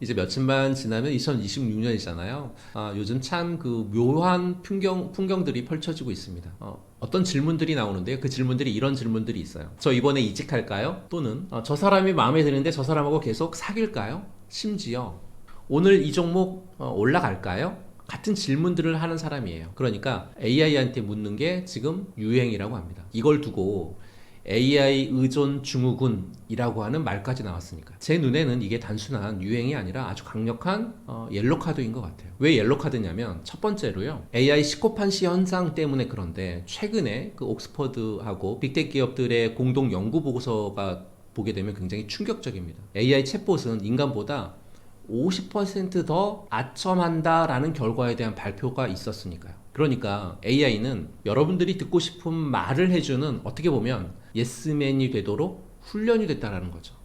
이제 며칠만 지나면 2026년이잖아요. 요즘 참 그 묘한 풍경들이 펼쳐지고 있습니다. 어떤 질문들이 나오는데요. 그 질문들이 이런 질문들이 있어요. 저 이번에 이직할까요? 또는 저 사람이 마음에 드는데 저 사람하고 계속 사귈까요? 심지어 오늘 이 종목 올라갈까요? 같은 질문들을 하는 사람이에요. 그러니까 AI한테 묻는 게 지금 유행이라고 합니다. 이걸 두고 AI 의존 증후군이라고 하는 말까지 나왔으니까 제 눈에는 이게 단순한 유행이 아니라 아주 강력한 옐로 카드인 것 같아요. 왜 옐로 카드냐면 첫 번째로요, AI 시코판시 현상 때문에. 그런데 최근에 그 옥스퍼드하고 빅테크 기업들의 공동 연구 보고서가 보게 되면 굉장히 충격적입니다. AI 챗봇은 인간보다 50%더 아첨한다라는 결과에 대한 발표가 있었으니까요. 그러니까 AI는 여러분들이 듣고 싶은 말을 해주는, 어떻게 보면 예스맨이 되도록 훈련이 됐다라는 거죠.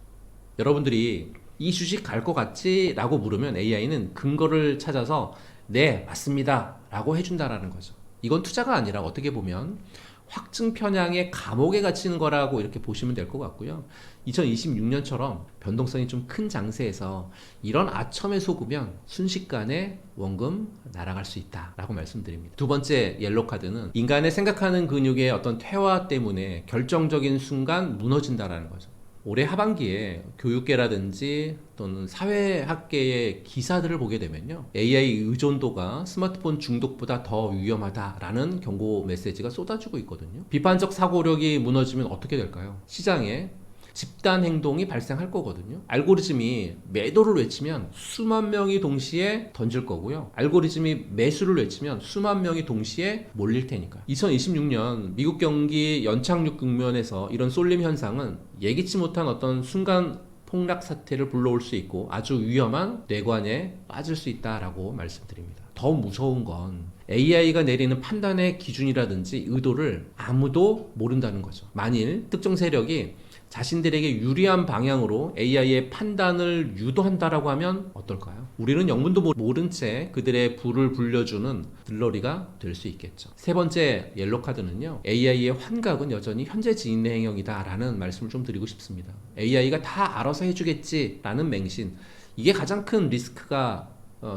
여러분들이 이 주식 갈 것 같지? 라고 물으면 AI는 근거를 찾아서 네, 맞습니다 라고 해준다라는 거죠. 이건 투자가 아니라 어떻게 보면 확증 편향의 감옥에 갇히는 거라고 이렇게 보시면 될 것 같고요. 2026년처럼 변동성이 좀 큰 장세에서 이런 아첨에 속으면 순식간에 원금 날아갈 수 있다라고 말씀드립니다. 두 번째 옐로 카드는 인간의 생각하는 근육의 어떤 퇴화 때문에 결정적인 순간 무너진다라는 거죠. 올해 하반기에 교육계라든지 또는 사회학계의 기사들을 보게 되면요, AI 의존도가 스마트폰 중독보다 더 위험하다라는 경고 메시지가 쏟아지고 있거든요. 비판적 사고력이 무너지면 어떻게 될까요? 시장에 집단 행동이 발생할 거거든요. 알고리즘이 매도를 외치면 수만 명이 동시에 던질 거고요. 알고리즘이 매수를 외치면 수만 명이 동시에 몰릴 테니까요. 2026년 미국 경기 연착륙 국면에서 이런 쏠림 현상은 예기치 못한 어떤 순간 폭락 사태를 불러올 수 있고 아주 위험한 뇌관에 빠질 수 있다라고 말씀드립니다. 더 무서운 건 AI가 내리는 판단의 기준이라든지 의도를 아무도 모른다는 거죠. 만일 특정 세력이 자신들에게 유리한 방향으로 AI의 판단을 유도한다라고 하면 어떨까요? 우리는 영문도 모른 채 그들의 불을 불려주는 들러리가 될 수 있겠죠. 세 번째 옐로 카드는요, AI의 환각은 여전히 현재 진행형이다 라는 말씀을 좀 드리고 싶습니다. AI가 다 알아서 해주겠지라는 맹신, 이게 가장 큰 리스크가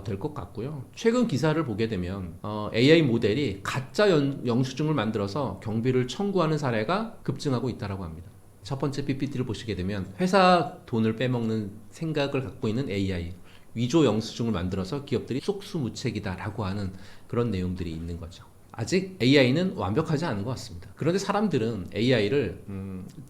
될 것 같고요. 최근 기사를 보게 되면 AI 모델이 가짜 영수증을 만들어서 경비를 청구하는 사례가 급증하고 있다고 합니다. 첫 번째 PPT를 보시게 되면 회사 돈을 빼먹는 생각을 갖고 있는 AI, 위조 영수증을 만들어서 기업들이 속수무책이다라고 하는 그런 내용들이 있는 거죠. 아직 AI는 완벽하지 않은 것 같습니다. 그런데 사람들은 AI를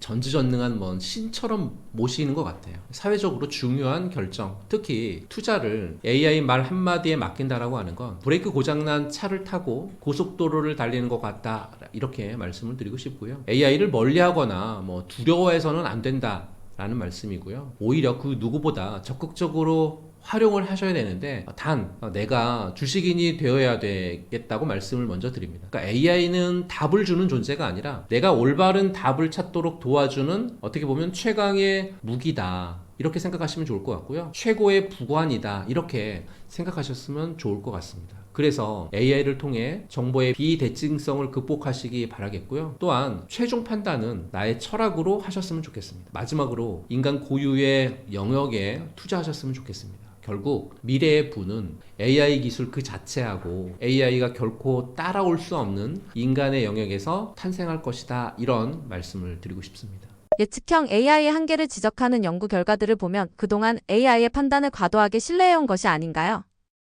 전지전능한 뭔 신처럼 모시는 것 같아요. 사회적으로 중요한 결정, 특히 투자를 AI 말 한마디에 맡긴다라고 하는 건 브레이크 고장난 차를 타고 고속도로를 달리는 것 같다, 이렇게 말씀을 드리고 싶고요. AI를 멀리하거나 뭐 두려워해서는 안 된다라는 말씀이고요. 오히려 그 누구보다 적극적으로 활용을 하셔야 되는데, 단 내가 주식인이 되어야 되겠다고 말씀을 먼저 드립니다. 그러니까 AI는 답을 주는 존재가 아니라 내가 올바른 답을 찾도록 도와주는, 어떻게 보면 최강의 무기다, 이렇게 생각하시면 좋을 것 같고요. 최고의 부관이다, 이렇게 생각하셨으면 좋을 것 같습니다. 그래서 AI를 통해 정보의 비대칭성을 극복하시기 바라겠고요. 또한 최종 판단은 나의 철학으로 하셨으면 좋겠습니다. 마지막으로 인간 고유의 영역에 투자하셨으면 좋겠습니다. 결국 미래의 부는 AI 기술 그 자체하고 AI가 결코 따라올 수 없는 인간의 영역에서 탄생할 것이다, 이런 말씀을 드리고 싶습니다. 예측형 AI의 한계를 지적하는 연구 결과들을 보면 그동안 AI의 판단을 과도하게 신뢰해온 것이 아닌가요?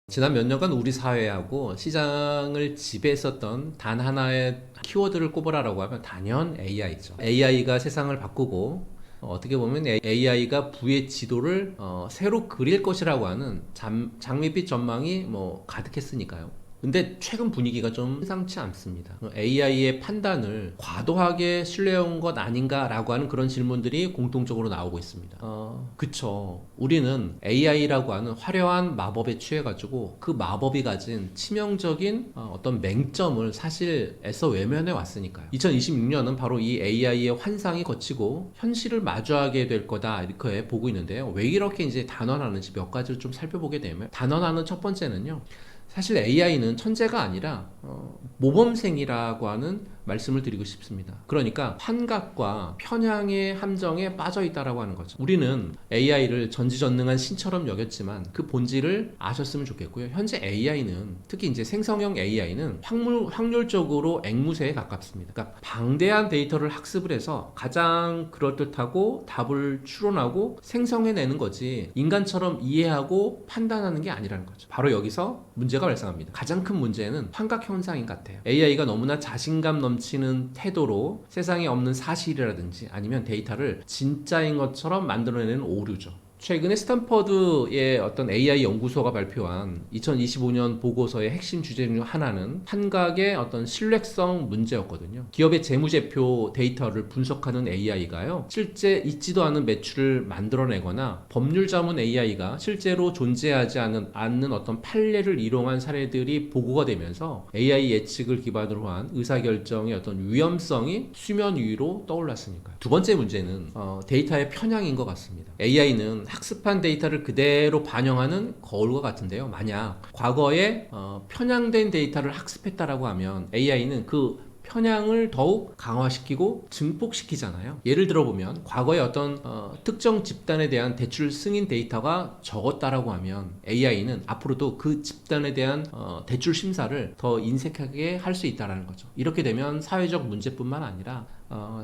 지난 몇 년간 우리 사회하고 시장을 지배했었던 단 하나의 키워드를 꼽으라라고 하면 단연 AI죠. AI가 세상을 바꾸고 어떻게 보면 AI가 부의 지도를 새로 그릴 것이라고 하는 장밋빛 전망이 뭐 가득했으니까요. 근데 최근 분위기가 좀 심상치 않습니다. AI의 판단을 과도하게 신뢰해온 것 아닌가라고 하는 그런 질문들이 공통적으로 나오고 있습니다. 그쵸. 우리는 AI라고 하는 화려한 마법에 취해가지고 그 마법이 가진 치명적인 어떤 맹점을 사실 애써 외면해 왔으니까요. 2026년은 바로 이 AI의 환상이 거치고 현실을 마주하게 될 거다, 이렇게 보고 있는데요. 왜 이렇게 이제 단언하는지 몇 가지를 좀 살펴보게 되면, 단언하는 첫 번째는요, 사실 AI는 천재가 아니라 모범생이라고 하는 말씀을 드리고 싶습니다. 그러니까 환각과 편향의 함정에 빠져 있다라고 하는 거죠. 우리는 AI를 전지전능한 신처럼 여겼지만 그 본질을 아셨으면 좋겠고요. 현재 AI는, 특히 이제 생성형 AI는 확률적으로 앵무새에 가깝습니다. 그러니까 방대한 데이터를 학습을 해서 가장 그럴듯하고 답을 추론하고 생성해내는 거지 인간처럼 이해하고 판단하는 게 아니라는 거죠. 바로 여기서 문제가 발생합니다. 가장 큰 문제는 환각 현상인 것 같아요. AI가 너무나 자신감 넘치는 태도로 세상에 없는 사실이라든지 아니면 데이터를 진짜인 것처럼 만들어내는 오류죠. 최근에 스탠퍼드의 어떤 AI 연구소가 발표한 2025년 보고서의 핵심 주제 중 하나는 환각의 어떤 신뢰성 문제였거든요. 기업의 재무제표 데이터를 분석하는 AI가요, 실제 있지도 않은 매출을 만들어내거나 법률 자문 AI가 실제로 존재하지 않는 어떤 판례를 이용한 사례들이 보고가 되면서 AI 예측을 기반으로 한 의사결정의 어떤 위험성이 수면 위로 떠올랐으니까요. 두 번째 문제는 데이터의 편향인 것 같습니다. AI는 학습한 데이터를 그대로 반영하는 거울과 같은데요. 만약 과거에 편향된 데이터를 학습했다라고 하면 AI는 그 편향을 더욱 강화시키고 증폭시키잖아요. 예를 들어보면 과거에 어떤 특정 집단에 대한 대출 승인 데이터가 적었다라고 하면 AI는 앞으로도 그 집단에 대한 대출 심사를 더 인색하게 할 수 있다는 거죠. 이렇게 되면 사회적 문제뿐만 아니라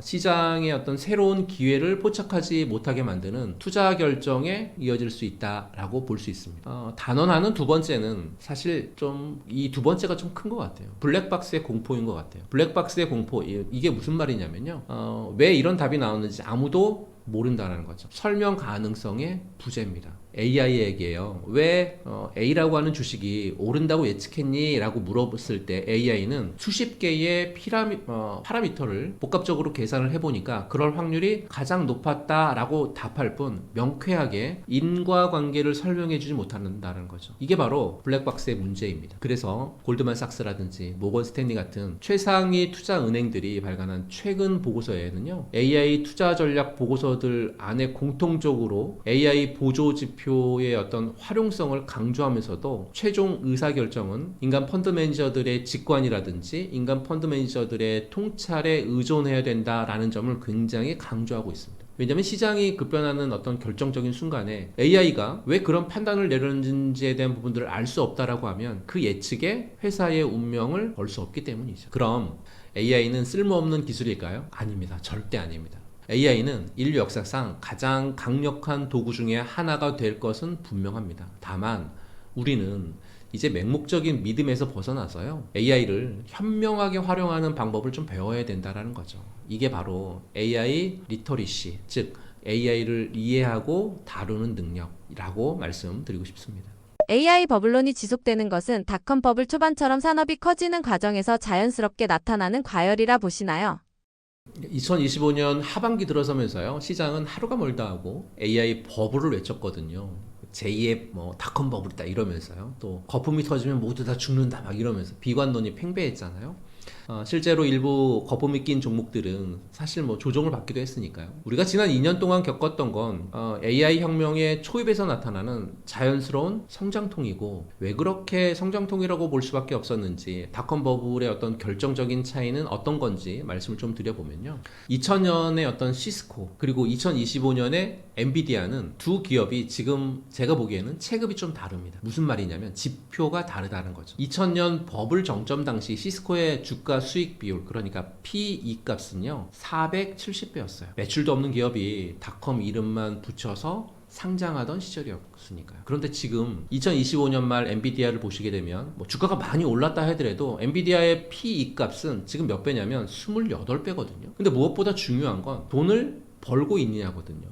시장의 어떤 새로운 기회를 포착하지 못하게 만드는 투자 결정에 이어질 수 있다라고 볼 수 있습니다. 단언하는 두 번째는 사실 좀 이 두 번째가 좀 큰 것 같아요. 블랙박스의 공포인 것 같아요. 블랙박스의 공포, 이게 무슨 말이냐면요. 왜 이런 답이 나오는지 아무도 모른다는 거죠. 설명 가능성의 부재입니다. AI에게요. 왜 A라고 하는 주식이 오른다고 예측했니? 라고 물어봤을 때 AI는 수십 개의 파라미터를 복합적으로 계산을 해보니까 그럴 확률이 가장 높았다라고 답할 뿐 명쾌하게 인과관계를 설명해주지 못한다는 거죠. 이게 바로 블랙박스의 문제입니다. 그래서 골드만삭스라든지 모건 스탠리 같은 최상위 투자 은행들이 발간한 최근 보고서에는요. AI 투자 전략 보고서들 안에 공통적으로 AI 보조 지표의 어떤 활용성을 강조하면서도 최종 의사결정은 인간 펀드 매니저들의 직관이라든지 인간 펀드 매니저들의 통찰에 의존해야 된다라는 점을 굉장히 강조하고 있습니다. 왜냐하면 시장이 급변하는 어떤 결정적인 순간에 AI가 왜 그런 판단을 내렸는지에 대한 부분들을 알 수 없다라고 하면 그 예측에 회사의 운명을 걸 수 없기 때문이죠. 그럼 AI는 쓸모없는 기술일까요? 아닙니다. 절대 아닙니다. AI는 인류 역사상 가장 강력한 도구 중에 하나가 될 것은 분명합니다. 다만 우리는 이제 맹목적인 믿음에서 벗어나서요. AI를 현명하게 활용하는 방법을 좀 배워야 된다는 거죠. 이게 바로 AI 리터리시, 즉 AI를 이해하고 다루는 능력이라고 말씀드리고 싶습니다. AI 버블론이 지속되는 것은 닷컴 버블 초반처럼 산업이 커지는 과정에서 자연스럽게 나타나는 과열이라 보시나요? 2025년 하반기 들어서면서요. 시장은 하루가 멀다 하고 AI 버블을 외쳤거든요. 제2의 닷컴 버블이다 이러면서요. 또 거품이 터지면 모두 다 죽는다 막 이러면서 비관론이 팽배했잖아요. 실제로 일부 거품이 낀 종목들은 사실 조정을 받기도 했으니까요. 우리가 지난 2년 동안 겪었던 건 AI 혁명의 초입에서 나타나는 자연스러운 성장통이고 왜 그렇게 성장통이라고 볼 수밖에 없었는지 닷컴 버블의 어떤 결정적인 차이는 어떤 건지 말씀을 좀 드려보면요. 2000년에 어떤 시스코 그리고 2025년에 엔비디아는 두 기업이 지금 제가 보기에는 체급이 좀 다릅니다. 무슨 말이냐면 지표가 다르다는 거죠. 2000년 버블 정점 당시 시스코의 주가 수익 비율 그러니까 P/E 값은요 470배였어요. 매출도 없는 기업이 닷컴 이름만 붙여서 상장하던 시절이었으니까요. 그런데 지금 2025년 말 엔비디아를 보시게 되면 주가가 많이 올랐다 하더라도 엔비디아의 P/E 값은 지금 몇 배냐면 28배거든요. 근데 무엇보다 중요한 건 돈을 벌고 있느냐거든요.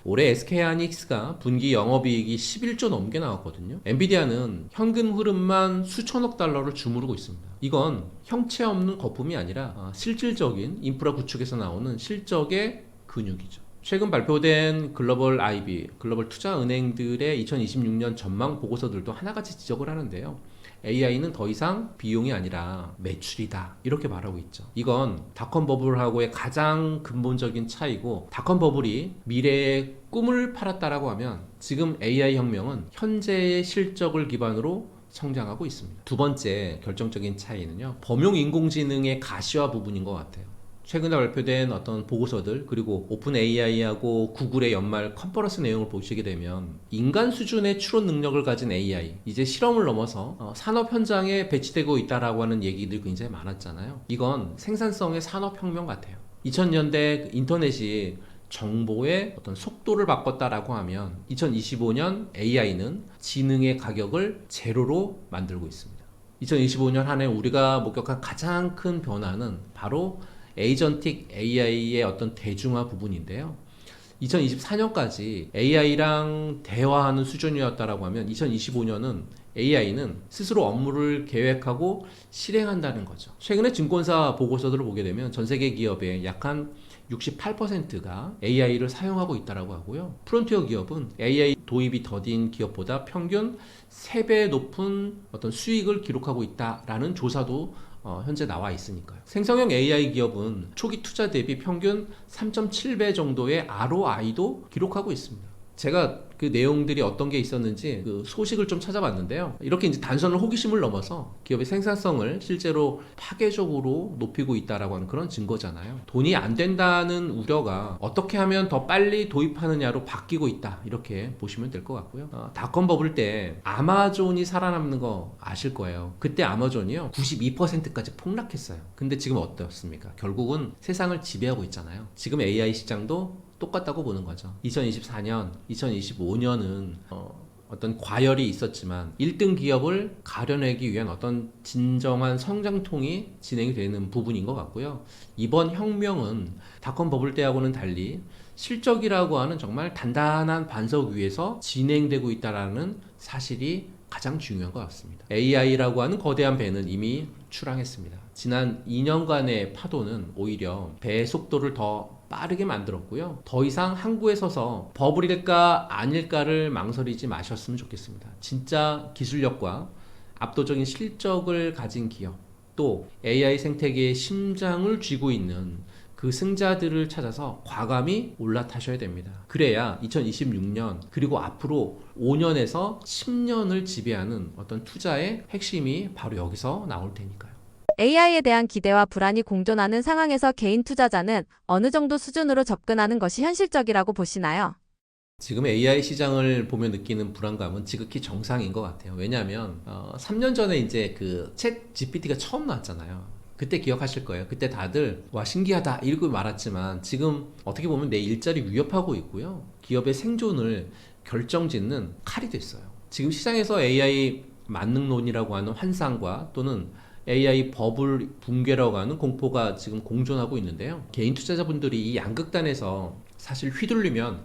올해 SK하이닉스가 분기 영업이익이 11조 넘게 나왔거든요. 엔비디아는 현금 흐름만 수천억 달러를 주무르고 있습니다. 이건 형체 없는 거품이 아니라 실질적인 인프라 구축에서 나오는 실적의 근육이죠. 최근 발표된 글로벌 IB, 글로벌 투자은행들의 2026년 전망 보고서들도 하나같이 지적을 하는데요. AI는 더 이상 비용이 아니라 매출이다 이렇게 말하고 있죠. 이건 닷컴 버블하고의 가장 근본적인 차이고 닷컴 버블이 미래의 꿈을 팔았다라고 하면 지금 AI 혁명은 현재의 실적을 기반으로 성장하고 있습니다. 두 번째 결정적인 차이는요. 범용 인공지능의 가시화 부분인 것 같아요. 최근에 발표된 어떤 보고서들 그리고 오픈 AI하고 구글의 연말 컨퍼런스 내용을 보시게 되면 인간 수준의 추론 능력을 가진 AI 이제 실험을 넘어서 산업 현장에 배치되고 있다라고 하는 얘기들이 굉장히 많았잖아요. 이건 생산성의 산업혁명 같아요. 2000년대 인터넷이 정보의 어떤 속도를 바꿨다라고 하면 2025년 AI는 지능의 가격을 제로로 만들고 있습니다. 2025년 한 해 우리가 목격한 가장 큰 변화는 바로 에이전틱 AI의 어떤 대중화 부분인데요. 2024년까지 AI랑 대화하는 수준이었다라고 하면 2025년은 AI는 스스로 업무를 계획하고 실행한다는 거죠. 최근에 증권사 보고서들을 보게 되면 전 세계 기업의 약 한 68%가 AI를 사용하고 있다고 하고요. 프론티어 기업은 AI 도입이 더딘 기업보다 평균 3배 높은 어떤 수익을 기록하고 있다라는 조사도 현재 나와 있으니까요. 생성형 AI 기업은 초기 투자 대비 평균 3.7배 정도의 ROI도 기록하고 있습니다. 제가 그 내용들이 어떤 게 있었는지 그 소식을 좀 찾아봤는데요. 이렇게 이제 단순한 호기심을 넘어서 기업의 생산성을 실제로 파괴적으로 높이고 있다라고 하는 그런 증거잖아요. 돈이 안 된다는 우려가 어떻게 하면 더 빨리 도입하느냐로 바뀌고 있다, 이렇게 보시면 될 것 같고요. 닷컴 버블 때 아마존이 살아남는 거 아실 거예요. 그때 아마존이요 92%까지 폭락했어요. 근데 지금 어떻습니까? 결국은 세상을 지배하고 있잖아요. 지금 AI 시장도 똑같다고 보는 거죠. 2024년, 2025년은 어떤 과열이 있었지만 1등 기업을 가려내기 위한 어떤 진정한 성장통이 진행이 되는 부분인 것 같고요. 이번 혁명은 닷컴 버블 때하고는 달리 실적이라고 하는 정말 단단한 반석 위에서 진행되고 있다는 사실이 가장 중요한 것 같습니다. AI라고 하는 거대한 배는 이미 출항했습니다. 지난 2년간의 파도는 오히려 배의 속도를 더 빠르게 만들었고요. 더 이상 항구에 서서 버블일까 아닐까를 망설이지 마셨으면 좋겠습니다. 진짜 기술력과 압도적인 실적을 가진 기업, 또 AI 생태계의 심장을 쥐고 있는 그 승자들을 찾아서 과감히 올라타셔야 됩니다. 그래야 2026년 그리고 앞으로 5년에서 10년을 지배하는 어떤 투자의 핵심이 바로 여기서 나올 테니까요. AI에 대한 기대와 불안이 공존하는 상황에서 개인 투자자는 어느 정도 수준으로 접근하는 것이 현실적이라고 보시나요? 지금 AI 시장을 보며 느끼는 불안감은 지극히 정상인 것 같아요. 왜냐하면 3년 전에 이제 그 챗 GPT가 처음 나왔잖아요. 그때 기억하실 거예요. 그때 다들 와 신기하다 이러고 말았지만 지금 어떻게 보면 내 일자리 위협하고 있고요. 기업의 생존을 결정짓는 칼이 됐어요. 지금 시장에서 AI 만능론이라고 하는 환상과 또는 AI 버블 붕괴라고 하는 공포가 지금 공존하고 있는데요. 개인 투자자분들이 이 양극단에서 사실 휘둘리면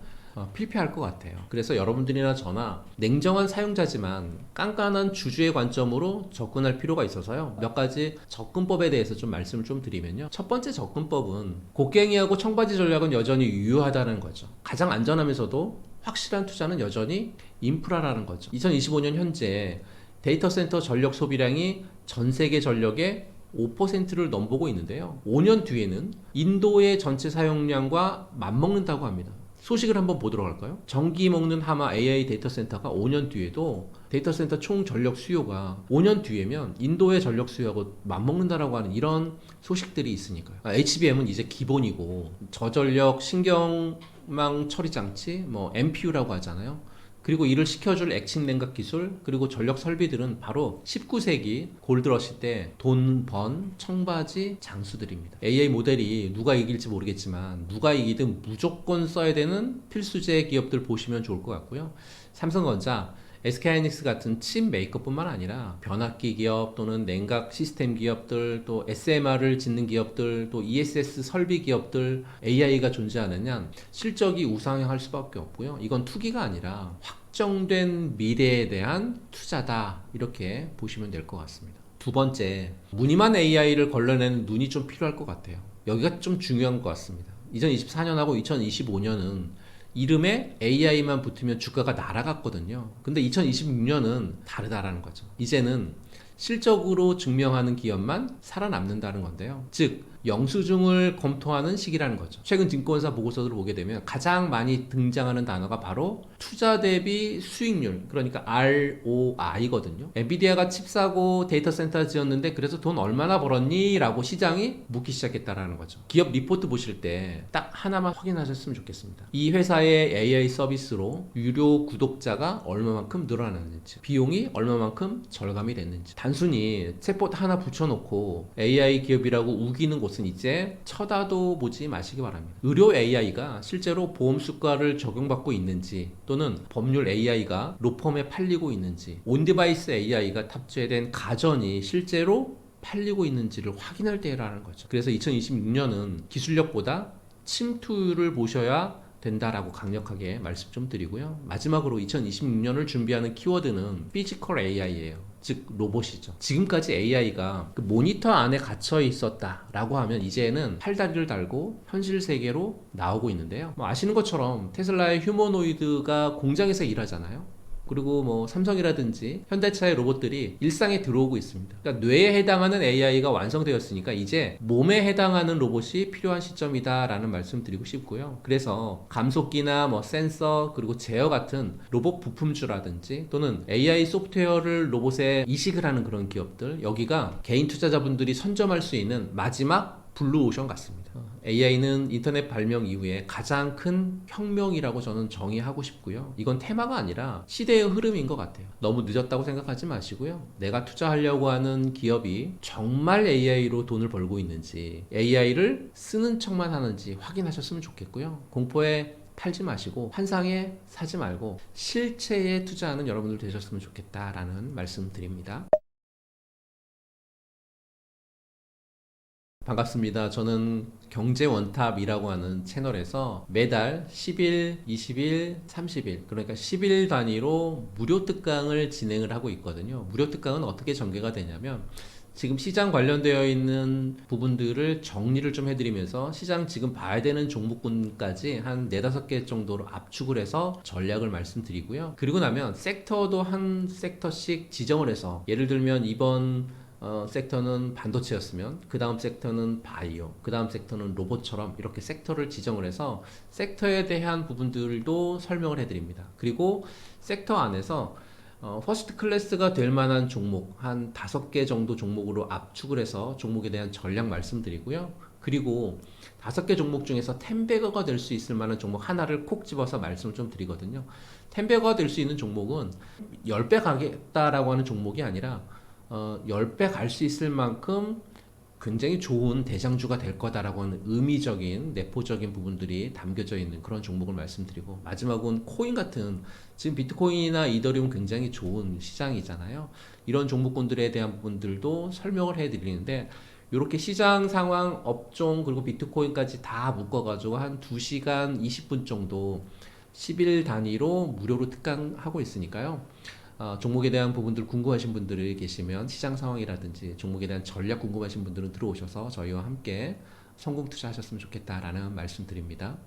필패할 것 같아요. 그래서 여러분들이나 저나 냉정한 사용자지만 깐깐한 주주의 관점으로 접근할 필요가 있어서요. 몇 가지 접근법에 대해서 좀 말씀을 좀 드리면요. 첫 번째 접근법은 곡괭이하고 청바지 전략은 여전히 유효하다는 거죠. 가장 안전하면서도 확실한 투자는 여전히 인프라라는 거죠. 2025년 현재 데이터 센터 전력 소비량이 전 세계 전력의 5%를 넘보고 있는데요. 5년 뒤에는 인도의 전체 사용량과 맞먹는다고 합니다. 소식을 한번 보도록 할까요? 전기 먹는 하마 AI 데이터 센터가 5년 뒤에도 데이터 센터 총 전력 수요가 5년 뒤에면 인도의 전력 수요하고 맞먹는다라고 하는 이런 소식들이 있으니까요. HBM은 이제 기본이고 저전력 신경망 처리 장치, 뭐 MPU라고 하잖아요. 그리고 이를 시켜줄 액침 냉각 기술, 그리고 전력 설비들은 바로 19세기 골드러시 때 돈 번 청바지 장수들입니다. AI 모델이 누가 이길지 모르겠지만 누가 이기든 무조건 써야 되는 필수제 기업들 보시면 좋을 것 같고요. 삼성전자, SK하이닉스 같은 칩 메이커뿐만 아니라 변압기 기업 또는 냉각 시스템 기업들, 또 SMR을 짓는 기업들, 또 ESS 설비 기업들, AI가 존재하는 한 실적이 우상향할 수밖에 없고요. 이건 투기가 아니라 확정된 미래에 대한 투자다, 이렇게 보시면 될 것 같습니다. 두 번째, 무늬만 AI를 걸러내는 눈이 좀 필요할 것 같아요. 여기가 좀 중요한 것 같습니다. 2024년하고 2025년은 이름에 AI만 붙으면 주가가 날아갔거든요. 근데 2026년은 다르다라는 거죠. 이제는 실적으로 증명하는 기업만 살아남는다는 건데요. 즉 영수증을 검토하는 시기라는 거죠. 최근 증권사 보고서들을 보게 되면 가장 많이 등장하는 단어가 바로 투자 대비 수익률, 그러니까 ROI거든요. 엔비디아가 칩 사고 데이터 센터 지었는데 그래서 돈 얼마나 벌었니? 라고 시장이 묻기 시작했다라는 거죠. 기업 리포트 보실 때 딱 하나만 확인하셨으면 좋겠습니다. 이 회사의 AI 서비스로 유료 구독자가 얼마만큼 늘어났는지, 비용이 얼마만큼 절감이 됐는지. 단순히 챗봇 하나 붙여놓고 AI 기업이라고 우기는 곳은 이제 쳐다도 보지 마시기 바랍니다. 의료 AI가 실제로 보험 수가를 적용받고 있는지, 또는 법률 AI가 로펌에 팔리고 있는지, 온디바이스 AI가 탑재된 가전이 실제로 팔리고 있는지를 확인할 때라는 거죠. 그래서 2026년은 기술력보다 침투율을 보셔야 된다라고 강력하게 말씀 좀 드리고요. 마지막으로 2026년을 준비하는 키워드는 피지컬 AI예요. 즉 로봇이죠. 지금까지 AI가 그 모니터 안에 갇혀 있었다라고 하면 이제는 팔다리를 달고 현실 세계로 나오고 있는데요. 뭐 아시는 것처럼 테슬라의 휴머노이드가 공장에서 일하잖아요. 그리고 뭐 삼성이라든지 현대차의 로봇들이 일상에 들어오고 있습니다. 그러니까 뇌에 해당하는 AI가 완성되었으니까 이제 몸에 해당하는 로봇이 필요한 시점이다라는 말씀 드리고 싶고요. 그래서 감속기나 뭐 센서 그리고 제어 같은 로봇 부품주라든지 또는 AI 소프트웨어를 로봇에 이식을 하는 그런 기업들, 여기가 개인 투자자분들이 선점할 수 있는 마지막 블루오션 같습니다. AI는 인터넷 발명 이후에 가장 큰 혁명이라고 저는 정의하고 싶고요. 이건 테마가 아니라 시대의 흐름인 것 같아요. 너무 늦었다고 생각하지 마시고요. 내가 투자하려고 하는 기업이 정말 AI로 돈을 벌고 있는지, AI를 쓰는 척만 하는지 확인하셨으면 좋겠고요. 공포에 팔지 마시고 환상에 사지 말고 실체에 투자하는 여러분들 되셨으면 좋겠다라는 말씀 드립니다. 반갑습니다. 저는 경제원탑이라고 하는 채널에서 매달 10일, 20일, 30일, 그러니까 10일 단위로 무료 특강을 진행을 하고 있거든요. 무료 특강은 어떻게 전개가 되냐면 지금 시장 관련되어 있는 부분들을 정리를 좀 해드리면서 시장 지금 봐야 되는 종목군까지 한 4, 5개 정도로 압축을 해서 전략을 말씀드리고요. 그리고 나면 섹터도 한 섹터씩 지정을 해서, 예를 들면 이번 섹터는 반도체였으면 그 다음 섹터는 바이오, 그 다음 섹터는 로봇처럼 이렇게 섹터를 지정을 해서 섹터에 대한 부분들도 설명을 해드립니다. 그리고 섹터 안에서 퍼스트 클래스가 될 만한 종목 한 5개 정도 종목으로 압축을 해서 종목에 대한 전략 말씀드리고요. 그리고 5개 종목 중에서 10배거가 될 수 있을 만한 종목 하나를 콕 집어서 말씀을 좀 드리거든요. 10배거가 될 수 있는 종목은 10배 가겠다라고 하는 종목이 아니라 10배 갈 수 있을 만큼 굉장히 좋은 대장주가 될 거다라고 하는 의미적인 내포적인 부분들이 담겨져 있는 그런 종목을 말씀드리고, 마지막은 코인 같은, 지금 비트코인이나 이더리움 굉장히 좋은 시장이잖아요. 이런 종목군들에 대한 부분들도 설명을 해드리는데, 이렇게 시장 상황, 업종 그리고 비트코인까지 다 묶어가지고 한 2시간 20분 정도 10일 단위로 무료로 특강하고 있으니까요. 종목에 대한 부분들 궁금하신 분들이 계시면 시장 상황이라든지 종목에 대한 전략 궁금하신 분들은 들어오셔서 저희와 함께 성공 투자하셨으면 좋겠다라는 말씀 드립니다.